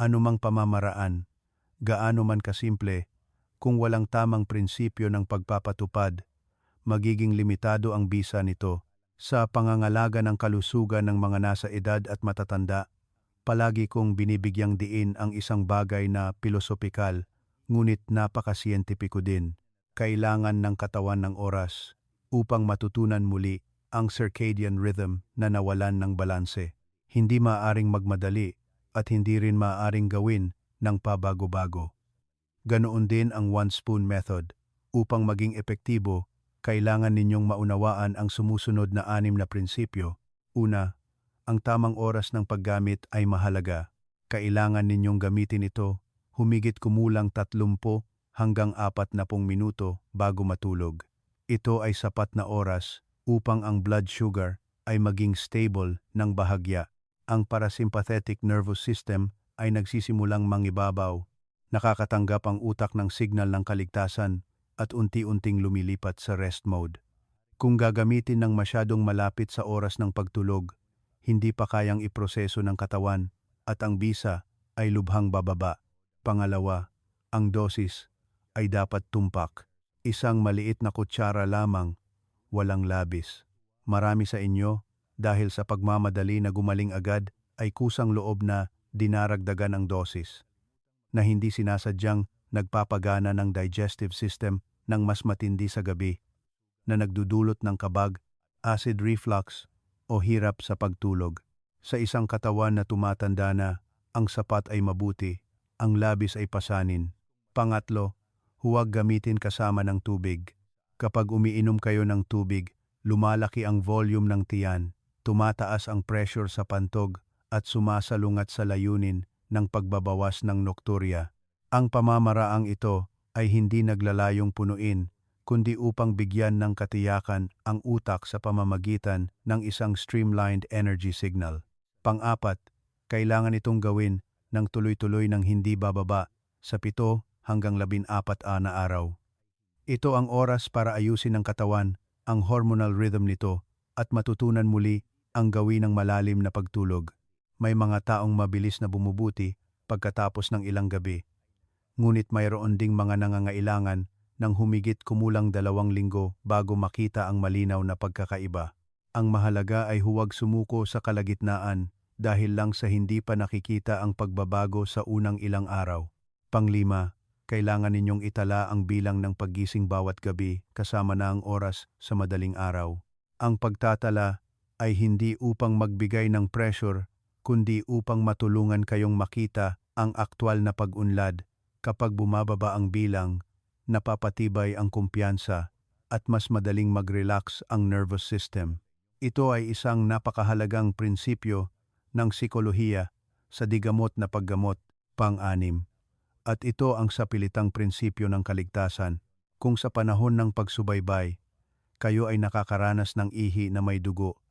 anumang pamamaraan, gaano man kasimple, kung walang tamang prinsipyo ng pagpapatupad, magiging limitado ang bisa nito. Sa pangangalaga ng kalusugan ng mga nasa edad at matatanda, palagi kong binibigyang diin ang isang bagay na pilosopikal, ngunit napakasiyentipiko din. Kailangan ng katawan ng oras upang matutunan muli ang circadian rhythm na nawalan ng balanse. Hindi maaaring magmadali at hindi rin maaaring gawin ng pabago-bago. Ganoon din ang one spoon method. Upang maging epektibo, kailangan ninyong maunawaan ang sumusunod na 6 na prinsipyo. Una, ang tamang oras ng paggamit ay mahalaga. Kailangan ninyong gamitin ito humigit kumulang 30 hanggang 40 minuto bago matulog. Ito ay sapat na oras upang ang blood sugar ay maging stable ng bahagya. Ang parasympathetic nervous system ay nagsisimulang mangibabaw. Nakakatanggap ang utak ng signal ng kaligtasan at unti-unting lumilipat sa rest mode. Kung gagamitin ng masyadong malapit sa oras ng pagtulog, hindi pa kayang iproseso ng katawan at ang bisa ay lubhang bababa. Pangalawa, ang dosis ay dapat tumpak. Isang maliit na kutsara lamang, walang labis. Marami sa inyo, dahil sa pagmamadali na gumaling agad, ay kusang loob na dinaragdagan ang dosis, na hindi sinasadyang nagpapagana ng digestive system ng mas matindi sa gabi, na nagdudulot ng kabag, acid reflux, o hirap sa pagtulog. Sa isang katawan na tumatanda na, ang sapat ay mabuti, ang labis ay pasanin. Pangatlo, huwag gamitin kasama ng tubig. Kapag umiinom kayo ng tubig, lumalaki ang volume ng tiyan, tumataas ang pressure sa pantog, at sumasalungat sa layunin ng pagbabawas ng nokturya. Ang pamamaraang ito ay hindi naglalayong punuin, kundi upang bigyan ng katiyakan ang utak sa pamamagitan ng isang streamlined energy signal. Pang-apat, kailangan itong gawin ng tuloy-tuloy ng hindi bababa sa 7 hanggang 14 na araw. Ito ang oras para ayusin ng katawan ang hormonal rhythm nito at matutunan muli ang gawin ng malalim na pagtulog. May mga taong mabilis na bumubuti pagkatapos ng ilang gabi. Ngunit mayroon ding mga nangangailangan ng humigit kumulang 2 linggo bago makita ang malinaw na pagkakaiba. Ang mahalaga ay huwag sumuko sa kalagitnaan dahil lang sa hindi pa nakikita ang pagbabago sa unang ilang araw. Panglima, kailangan ninyong itala ang bilang ng paggising bawat gabi kasama na ang oras sa madaling araw. Ang pagtatala ay hindi upang magbigay ng pressure, kundi upang matulungan kayong makita ang aktwal na pag-unlad. Kapag bumababa ang bilang, napapatibay ang kumpiyansa at mas madaling mag-relax ang nervous system. Ito ay isang napakahalagang prinsipyo ng psikolohiya sa digamot na paggamot. Pang-6, at ito ang sapilitang prinsipyo ng kaligtasan. Kung sa panahon ng pagsubaybay, kayo ay nakakaranas ng ihi na may dugo,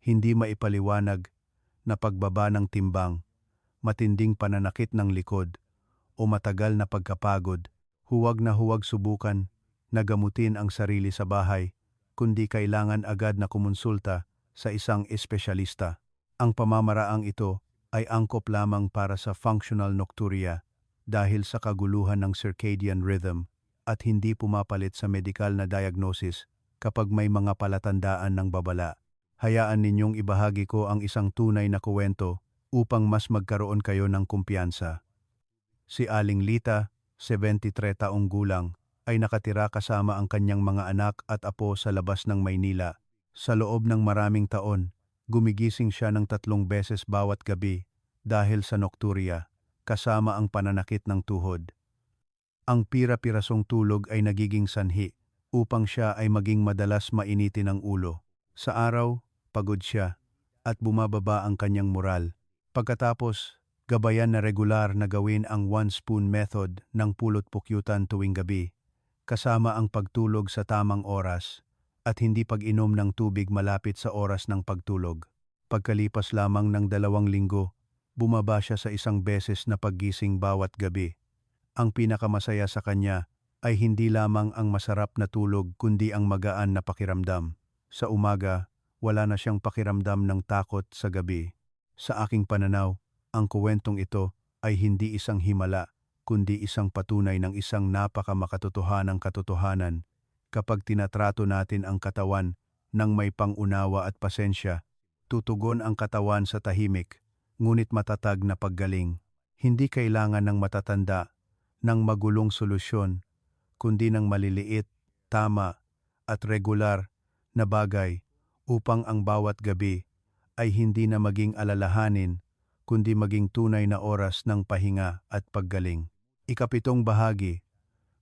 hindi maipaliwanag na pagbaba ng timbang, matinding pananakit ng likod, o matagal na pagkapagod, huwag subukan na gamutin ang sarili sa bahay, kundi kailangan agad na kumonsulta sa isang espesyalista. Ang pamamaraang ito ay angkop lamang para sa functional nocturia dahil sa kaguluhan ng circadian rhythm at hindi pumapalit sa medikal na diagnosis kapag may mga palatandaan ng babala. Hayaan ninyong ibahagi ko ang isang tunay na kuwento upang mas magkaroon kayo ng kumpiyansa. Si Aling Lita, 73 taong gulang, ay nakatira kasama ang kanyang mga anak at apo sa labas ng Maynila. Sa loob ng maraming taon, gumigising siya ng 3 beses bawat gabi dahil sa nokturya, kasama ang pananakit ng tuhod. Ang pira-pirasong tulog ay nagiging sanhi upang siya ay maging madalas mainitin ang ulo. Sa araw, pagod siya at bumababa ang kanyang moral. Pagkatapos, gabayan na regular na gawin ang one spoon method ng pulot-pukyutan tuwing gabi, kasama ang pagtulog sa tamang oras at hindi pag-inom ng tubig malapit sa oras ng pagtulog. Pagkalipas lamang ng 2 linggo, bumaba siya sa 1 beses na paggising bawat gabi. Ang pinakamasaya sa kanya ay hindi lamang ang masarap na tulog kundi ang magaan na pakiramdam. Sa umaga, wala na siyang pakiramdam ng takot sa gabi. Sa aking pananaw, ang kuwentong ito ay hindi isang himala, kundi isang patunay ng isang napakamakatotohanang katotohanan. Kapag tinatrato natin ang katawan ng may pangunawa at pasensya, tutugon ang katawan sa tahimik, ngunit matatag na paggaling. Hindi kailangan ng matatanda, ng magulong solusyon, kundi ng maliliit, tama, at regular na bagay upang ang bawat gabi ay hindi na maging alalahanin, kundi maging tunay na oras ng pahinga at paggaling. Ikapitong bahagi,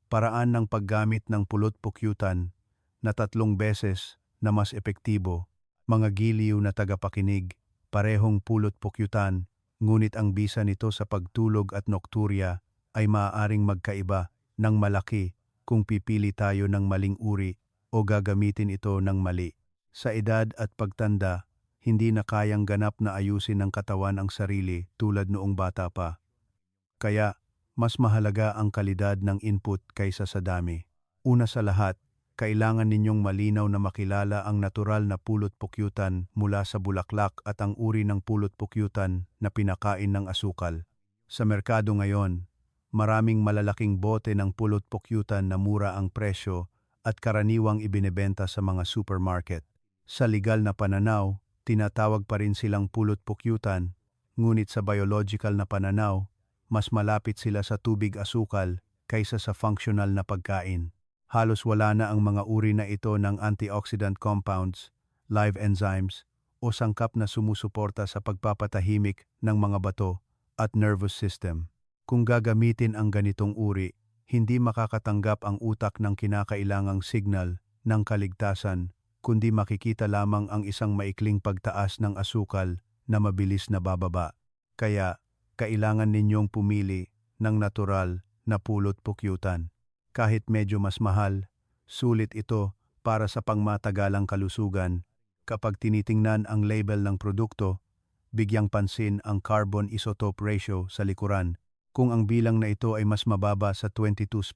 paraan ng paggamit ng pulot-pukyutan na 3 beses na mas epektibo. Mga giliw na tagapakinig, parehong pulot-pukyutan, ngunit ang bisa nito sa pagtulog at nokturya ay maaaring magkaiba ng malaki kung pipili tayo ng maling uri o gagamitin ito ng mali. Sa edad at pagtanda, hindi na kayang ganap na ayusin ng katawan ang sarili tulad noong bata pa. Kaya, mas mahalaga ang kalidad ng input kaysa sa dami. Una sa lahat, kailangan ninyong malinaw na makilala ang natural na pulot-pukyutan mula sa bulaklak at ang uri ng pulot-pukyutan na pinakain ng asukal. Sa merkado ngayon, maraming malalaking bote ng pulot-pukyutan na mura ang presyo at karaniwang ibinebenta sa mga supermarket. Sa legal na pananaw, tinatawag pa rin silang pulot-pukyutan, ngunit sa biological na pananaw, mas malapit sila sa tubig asukal kaysa sa functional na pagkain. Halos wala na ang mga uri na ito ng antioxidant compounds, live enzymes, o sangkap na sumusuporta sa pagpapatahimik ng mga bato at nervous system. Kung gagamitin ang ganitong uri, hindi makakatanggap ang utak ng kinakailangang signal ng kaligtasan, kundi makikita lamang ang isang maikling pagtaas ng asukal na mabilis na bababa. Kaya, kailangan ninyong pumili ng natural na pulot-pukyutan. Kahit medyo mas mahal, sulit ito para sa pangmatagalang kalusugan. Kapag tinitingnan ang label ng produkto, bigyang pansin ang carbon isotope ratio sa likuran. Kung ang bilang na ito ay mas mababa sa 22.5,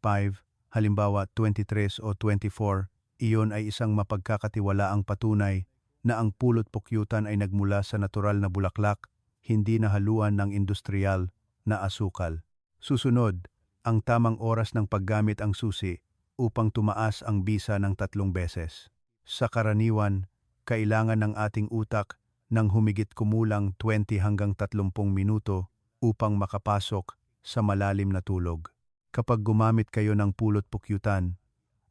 halimbawa 23 o 24, iyon ay isang mapagkakatiwalaang patunay na ang pulot-pukyutan ay nagmula sa natural na bulaklak, hindi nahaluan ng industrial na asukal. Susunod, ang tamang oras ng paggamit ang susi upang tumaas ang bisa ng 3 beses. Sa karaniwan, kailangan ng ating utak ng humigit kumulang 20 hanggang 30 minuto upang makapasok sa malalim na tulog. Kapag gumamit kayo ng pulot-pukyutan,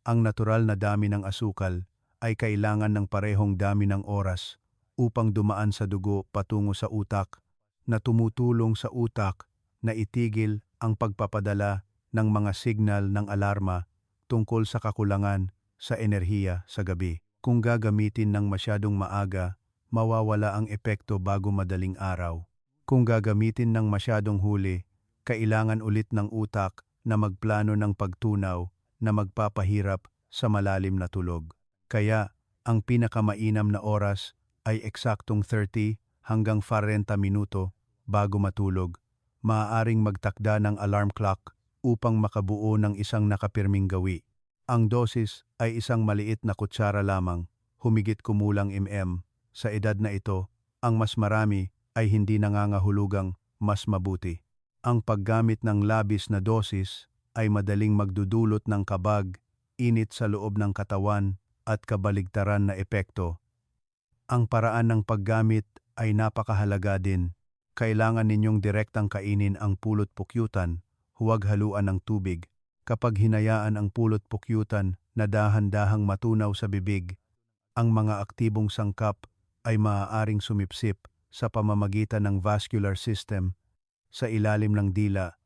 ang natural na dami ng asukal ay kailangan ng parehong dami ng oras upang dumaan sa dugo patungo sa utak na tumutulong sa utak na itigil ang pagpapadala ng mga signal ng alarma tungkol sa kakulangan sa enerhiya sa gabi. Kung gagamitin ng masyadong maaga, mawawala ang epekto bago madaling araw. Kung gagamitin ng masyadong huli, kailangan ulit ng utak na magplano ng pagtunaw na magpapahirap sa malalim na tulog. Kaya, ang pinakamainam na oras ay eksaktong 30 hanggang 40 minuto bago matulog. Maaaring magtakda ng alarm clock upang makabuo ng isang nakapirming gawi. Ang dosis ay isang maliit na kutsara lamang, humigit kumulang Sa edad na ito, ang mas marami ay hindi nangangahulugang mas mabuti. Ang paggamit ng labis na dosis ay madaling magdudulot ng kabag, init sa loob ng katawan at kabaligtaran na epekto. Ang paraan ng paggamit ay napakahalaga din. Kailangan ninyong direktang kainin ang pulot-pukyutan, huwag haluan ng tubig. Kapag hinayaan ang pulot-pukyutan na dahan-dahang matunaw sa bibig, ang mga aktibong sangkap ay maaaring sumipsip sa pamamagitan ng vascular system sa ilalim ng dila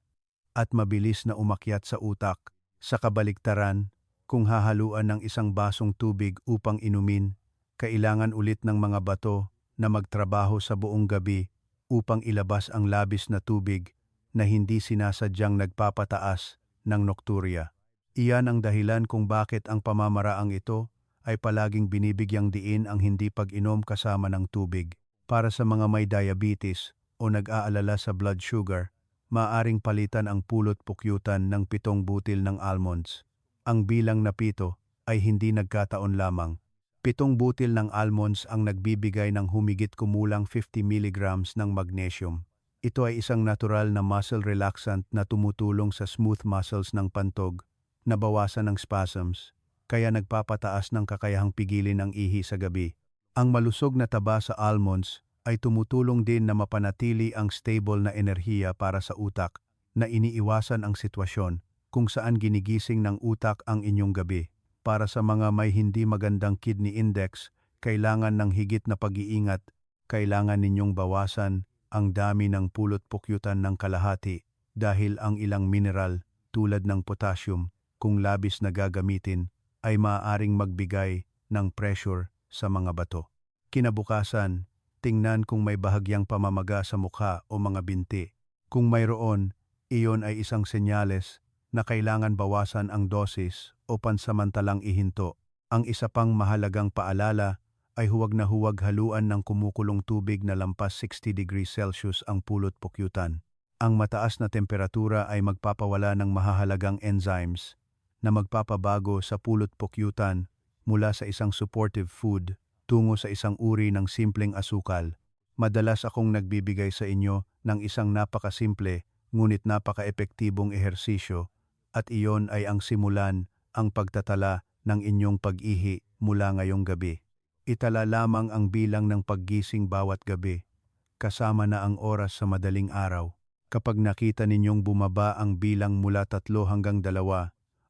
at mabilis na umakyat sa utak. Sa kabaligtaran, kung hahaluan ng isang basong tubig upang inumin, kailangan ulit ng mga bato na magtrabaho sa buong gabi upang ilabas ang labis na tubig na hindi sinasadyang nagpapataas ng nokturya. Iyan ang dahilan kung bakit ang pamamaraang ito ay palaging binibigyang diin ang hindi pag-inom kasama ng tubig. Para sa mga may diabetes o nag-aalala sa blood sugar, maaaring palitan ang pulot-pukyutan ng 7 butil ng almonds. Ang bilang na 7 ay hindi nagkataon lamang. 7 butil ng almonds ang nagbibigay ng humigit kumulang 50 milligrams ng magnesium. Ito ay isang natural na muscle relaxant na tumutulong sa smooth muscles ng pantog, nabawasan ng spasms, kaya nagpapataas ng kakayahang pigilin ang ihi sa gabi. Ang malusog na taba sa almonds ay tumutulong din na mapanatili ang stable na enerhiya para sa utak, na iniiwasan ang sitwasyon kung saan ginigising ng utak ang inyong gabi. Para sa mga may hindi magandang kidney index, kailangan ng higit na pag-iingat kailangan ninyong bawasan ang dami ng pulot-pukyutan ng kalahati dahil ang ilang mineral tulad ng potassium kung labis na gagamitin ay maaaring magbigay ng pressure sa mga bato. Kinabukasan, tingnan kung may bahagyang pamamaga sa mukha o mga binti. Kung mayroon, iyon ay isang senyales na kailangan bawasan ang dosis o pansamantalang ihinto. Ang isa pang mahalagang paalala ay huwag na huwag haluan ng kumukulong tubig na lampas 60 degrees Celsius ang pulot-pukyutan. Ang mataas na temperatura ay magpapawala ng mahahalagang enzymes na magpapabago sa pulot-pukyutan mula sa isang supportive food tungo sa isang uri ng simpleng asukal. Madalas akong nagbibigay sa inyo ng isang napakasimple ngunit napaka-epektibong ehersisyo at iyon ay ang simulan ang pagtatala ng inyong pag-ihi mula ngayong gabi. Itala lamang ang bilang ng paggising bawat gabi, kasama na ang oras sa madaling araw. Kapag nakita ninyong bumaba ang bilang mula 3 hanggang 2,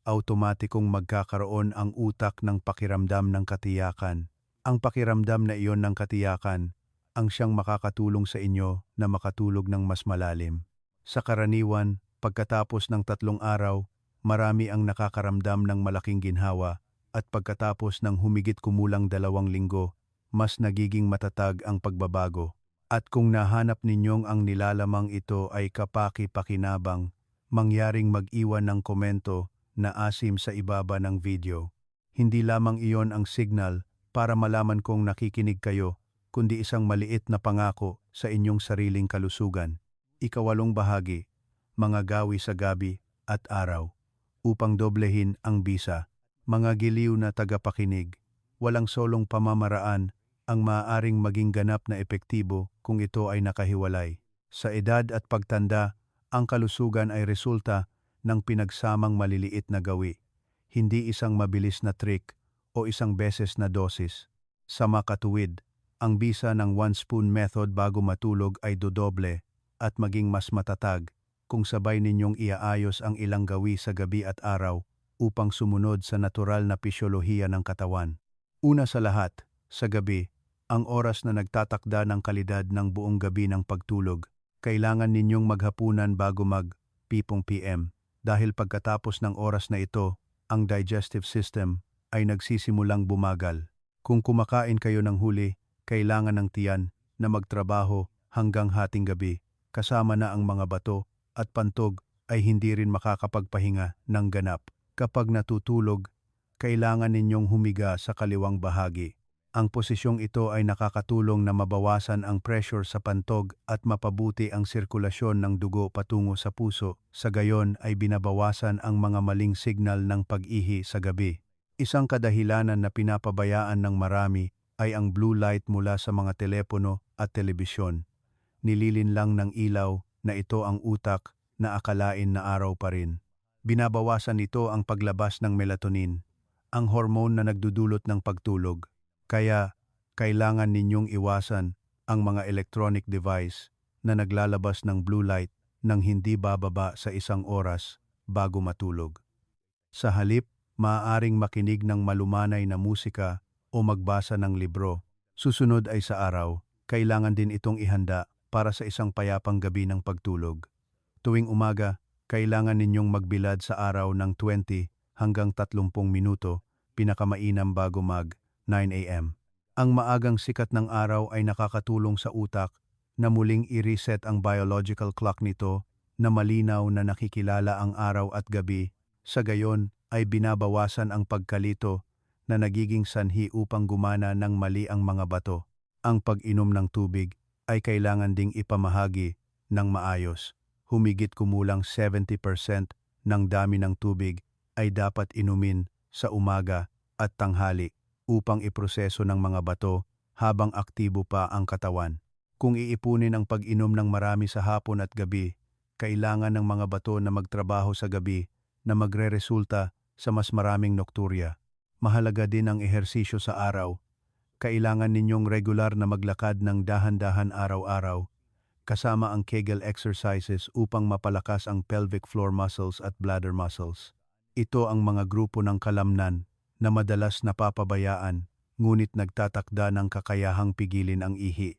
automatikong magkakaroon ang utak ng pakiramdam ng katiyakan. Ang pakiramdam na iyon ng katiyakan ang siyang makakatulong sa inyo na makatulog ng mas malalim. Sa karaniwan, pagkatapos ng 3 araw, marami ang nakakaramdam ng malaking ginhawa at pagkatapos ng humigit kumulang 2 linggo, mas nagiging matatag ang pagbabago. At kung nahanap ninyong ang nilalamang ito ay kapaki-pakinabang, mangyaring mag-iwan ng komento na asim sa ibaba ng video. Hindi lamang iyon ang signal para malaman kong nakikinig kayo, kundi isang maliit na pangako sa inyong sariling kalusugan. Ikawalong bahagi, mga gawi sa gabi at araw. Upang doblehin ang bisa, mga giliw na tagapakinig, walang solong pamamaraan ang maaaring maging ganap na epektibo kung ito ay nakahiwalay. Sa edad at pagtanda, ang kalusugan ay resulta ng pinagsamang maliliit na gawi, hindi isang mabilis na trick o isang beses na dosis. Sa makatuwid, ang bisa ng 1 spoon method bago matulog ay dodoble at maging mas matatag kung sabay ninyong iaayos ang ilang gawi sa gabi at araw upang sumunod sa natural na pisyolohiya ng katawan. Una sa lahat, sa gabi, ang oras na nagtatakda ng kalidad ng buong gabi ng pagtulog. Kailangan ninyong maghapunan bago mag-5 PM dahil pagkatapos ng oras na ito, ang digestive system ay nagsisimulang bumagal. Kung kumakain kayo ng huli, kailangan ng tiyan na magtrabaho hanggang hating gabi, kasama na ang mga bato at pantog ay hindi rin makakapagpahinga ng ganap. Kapag natutulog, kailangan ninyong humiga sa kaliwang bahagi. Ang posisyong ito ay nakakatulong na mabawasan ang pressure sa pantog at mapabuti ang sirkulasyon ng dugo patungo sa puso. Sa gayon ay binabawasan ang mga maling signal ng pag-ihi sa gabi. Isang kadahilanan na pinapabayaan ng marami ay ang blue light mula sa mga telepono at telebisyon. Nililinlang ng ilaw na ito ang utak na akalain na araw pa rin. Binabawasan nito ang paglabas ng melatonin, ang hormone na nagdudulot ng pagtulog. Kaya, kailangan ninyong iwasan ang mga electronic device na naglalabas ng blue light nang hindi bababa sa 1 oras bago matulog. Sa halip, maaaring makinig ng malumanay na musika o magbasa ng libro. Susunod ay sa araw, kailangan din itong ihanda para sa isang payapang gabi ng pagtulog. Tuwing umaga, kailangan ninyong magbilad sa araw ng 20 hanggang 30 minuto, pinakamainam bago mag-9 AM. Ang maagang sikat ng araw ay nakakatulong sa utak na muling i-reset ang biological clock nito na malinaw na nakikilala ang araw at gabi. Sa gayon ay binabawasan ang pagkalito na nagiging sanhi upang gumana ng mali ang mga bato. Ang pag-inom ng tubig ay kailangan ding ipamahagi ng maayos. Humigit kumulang 70% ng dami ng tubig ay dapat inumin sa umaga at tanghali upang iproseso ng mga bato habang aktibo pa ang katawan. Kung iipunin ang pag-inom ng marami sa hapon at gabi, kailangan ng mga bato na magtrabaho sa gabi na magreresulta sa mas maraming nokturya. Mahalaga din ang ehersisyo sa araw. Kailangan ninyong regular na maglakad ng dahan-dahan araw-araw, kasama ang Kegel exercises upang mapalakas ang pelvic floor muscles at bladder muscles. Ito ang mga grupo ng kalamnan na madalas napapabayaan, ngunit nagtatakda ng kakayahang pigilin ang ihi.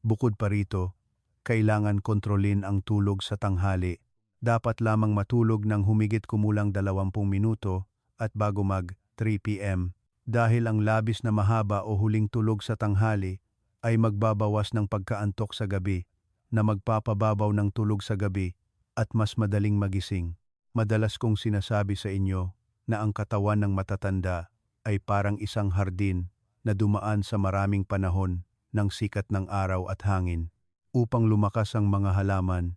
Bukod pa rito, kailangan kontrolin ang tulog sa tanghali. Dapat lamang matulog ng humigit kumulang 20 minuto at bago mag 3 p.m. Dahil ang labis na mahaba o huling tulog sa tanghali ay magbabawas ng pagkaantok sa gabi na magpapababaw ng tulog sa gabi at mas madaling magising. Madalas kong sinasabi sa inyo na ang katawan ng matatanda ay parang isang hardin na dumaan sa maraming panahon ng sikat ng araw at hangin. Upang lumakas ang mga halaman,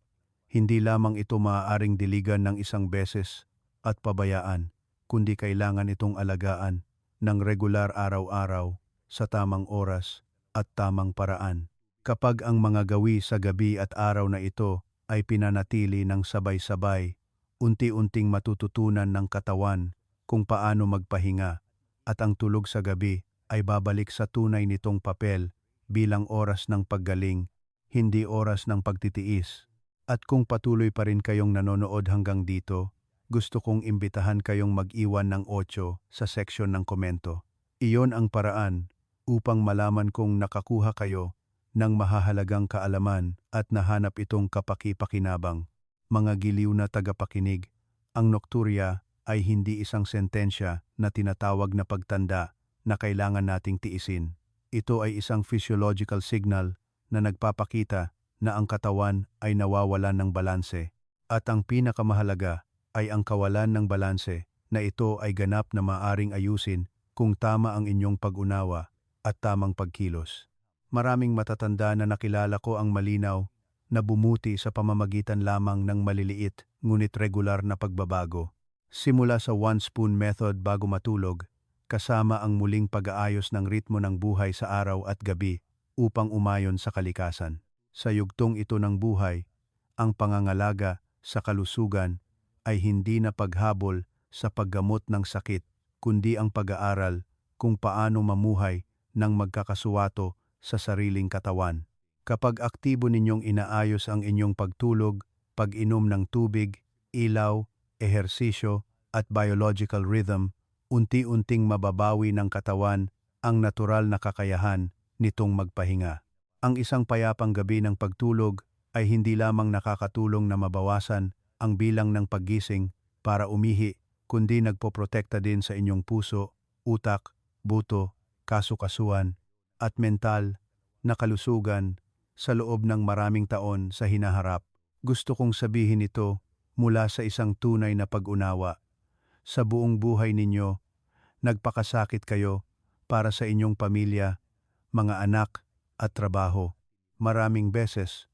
hindi lamang ito maaaring diligan ng isang beses at pabayaan, kundi kailangan itong alagaan ng regular araw-araw sa tamang oras at tamang paraan. Kapag ang mga gawi sa gabi at araw na ito ay pinanatili ng sabay-sabay, unti-unting matututunan ng katawan kung paano magpahinga at ang tulog sa gabi ay babalik sa tunay nitong papel bilang oras ng paggaling, hindi oras ng pagtitiis. At kung patuloy pa rin kayong nanonood hanggang dito, gusto kong imbitahan kayong mag-iwan ng 8 sa section ng komento. Iyon ang paraan upang malaman kung nakakuha kayo ng mahahalagang kaalaman at nahanap itong kapaki-pakinabang. Mga giliw na tagapakinig, ang nokturya ay hindi isang sentensya na tinatawag na pagtanda na kailangan nating tiisin. Ito ay isang physiological signal na nagpapakita na ang katawan ay nawawalan ng balanse. At ang pinakamahalaga ay ang kawalan ng balanse na ito ay ganap na maaring ayusin kung tama ang inyong pag-unawa at tamang pagkilos. Maraming matatanda na nakilala ko ang malinaw na bumuti sa pamamagitan lamang ng maliliit ngunit regular na pagbabago. Simula sa 1 spoon method bago matulog, kasama ang muling pag-aayos ng ritmo ng buhay sa araw at gabi upang umayon sa kalikasan. Sa yugtong ito ng buhay, ang pangangalaga sa kalusugan ay hindi na paghabol sa paggamot ng sakit, kundi ang pag-aaral kung paano mamuhay ng magkakasuwato sa sariling katawan. Kapag aktibo ninyong inaayos ang inyong pagtulog, pag-inom ng tubig, ilaw, ehersisyo at biological rhythm, unti-unting mababawi ng katawan ang natural na kakayahan nitong magpahinga. Ang isang payapang gabi ng pagtulog ay hindi lamang nakakatulong na mabawasan ang bilang ng paggising para umihi, kundi nagpoprotekta din sa inyong puso, utak, buto, kasukasuan, at mental na kalusugan sa loob ng maraming taon sa hinaharap. Gusto kong sabihin ito mula sa isang tunay na pag-unawa. Sa buong buhay ninyo, nagpakasakit kayo para sa inyong pamilya, mga anak at trabaho. Maraming beses,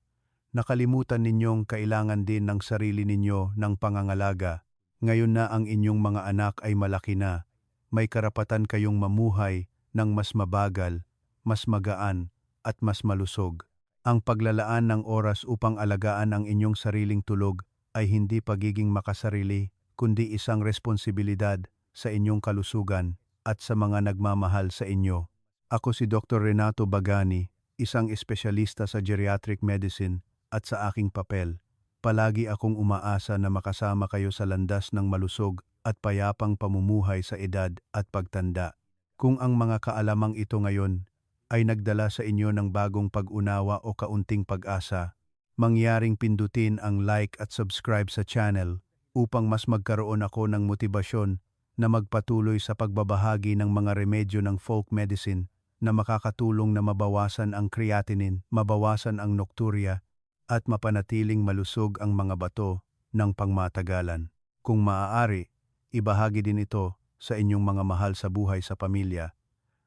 nakalimutan ninyong kailangan din ng sarili ninyo ng pangangalaga. Ngayon na ang inyong mga anak ay malaki na, may karapatan kayong mamuhay ng mas mabagal, mas magaan at mas malusog. Ang paglalaan ng oras upang alagaan ang inyong sariling tulog ay hindi pagiging makasarili, kundi isang responsibilidad sa inyong kalusugan at sa mga nagmamahal sa inyo. Ako si Dr. Renato Bagani, isang espesyalista sa geriatric medicine at sa aking papel. Palagi akong umaasa na makasama kayo sa landas ng malusog at payapang pamumuhay sa edad at pagtanda. Kung ang mga kaalamang ito ngayon ay nagdala sa inyo ng bagong pag-unawa o kaunting pag-asa, mangyaring pindutin ang like at subscribe sa channel upang mas magkaroon ako ng motibasyon na magpatuloy sa pagbabahagi ng mga remedyo ng folk medicine na makakatulong na mabawasan ang creatinine, mabawasan ang nokturya, at mapanatiling malusog ang mga bato ng pangmatagalan. Kung maaari, ibahagi din ito sa inyong mga mahal sa buhay sa pamilya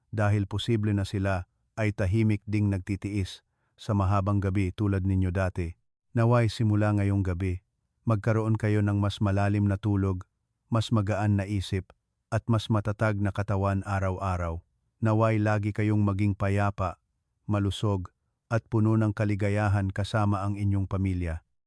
dahil posible na sila ay tahimik ding nagtitiis sa mahabang gabi tulad ninyo dati. Naway simula ngayong gabi, magkaroon kayo ng mas malalim na tulog, mas magaan na isip, at mas matatag na katawan araw-araw. Naway lagi kayong maging payapa, malusog, at puno ng kaligayahan kasama ang inyong pamilya.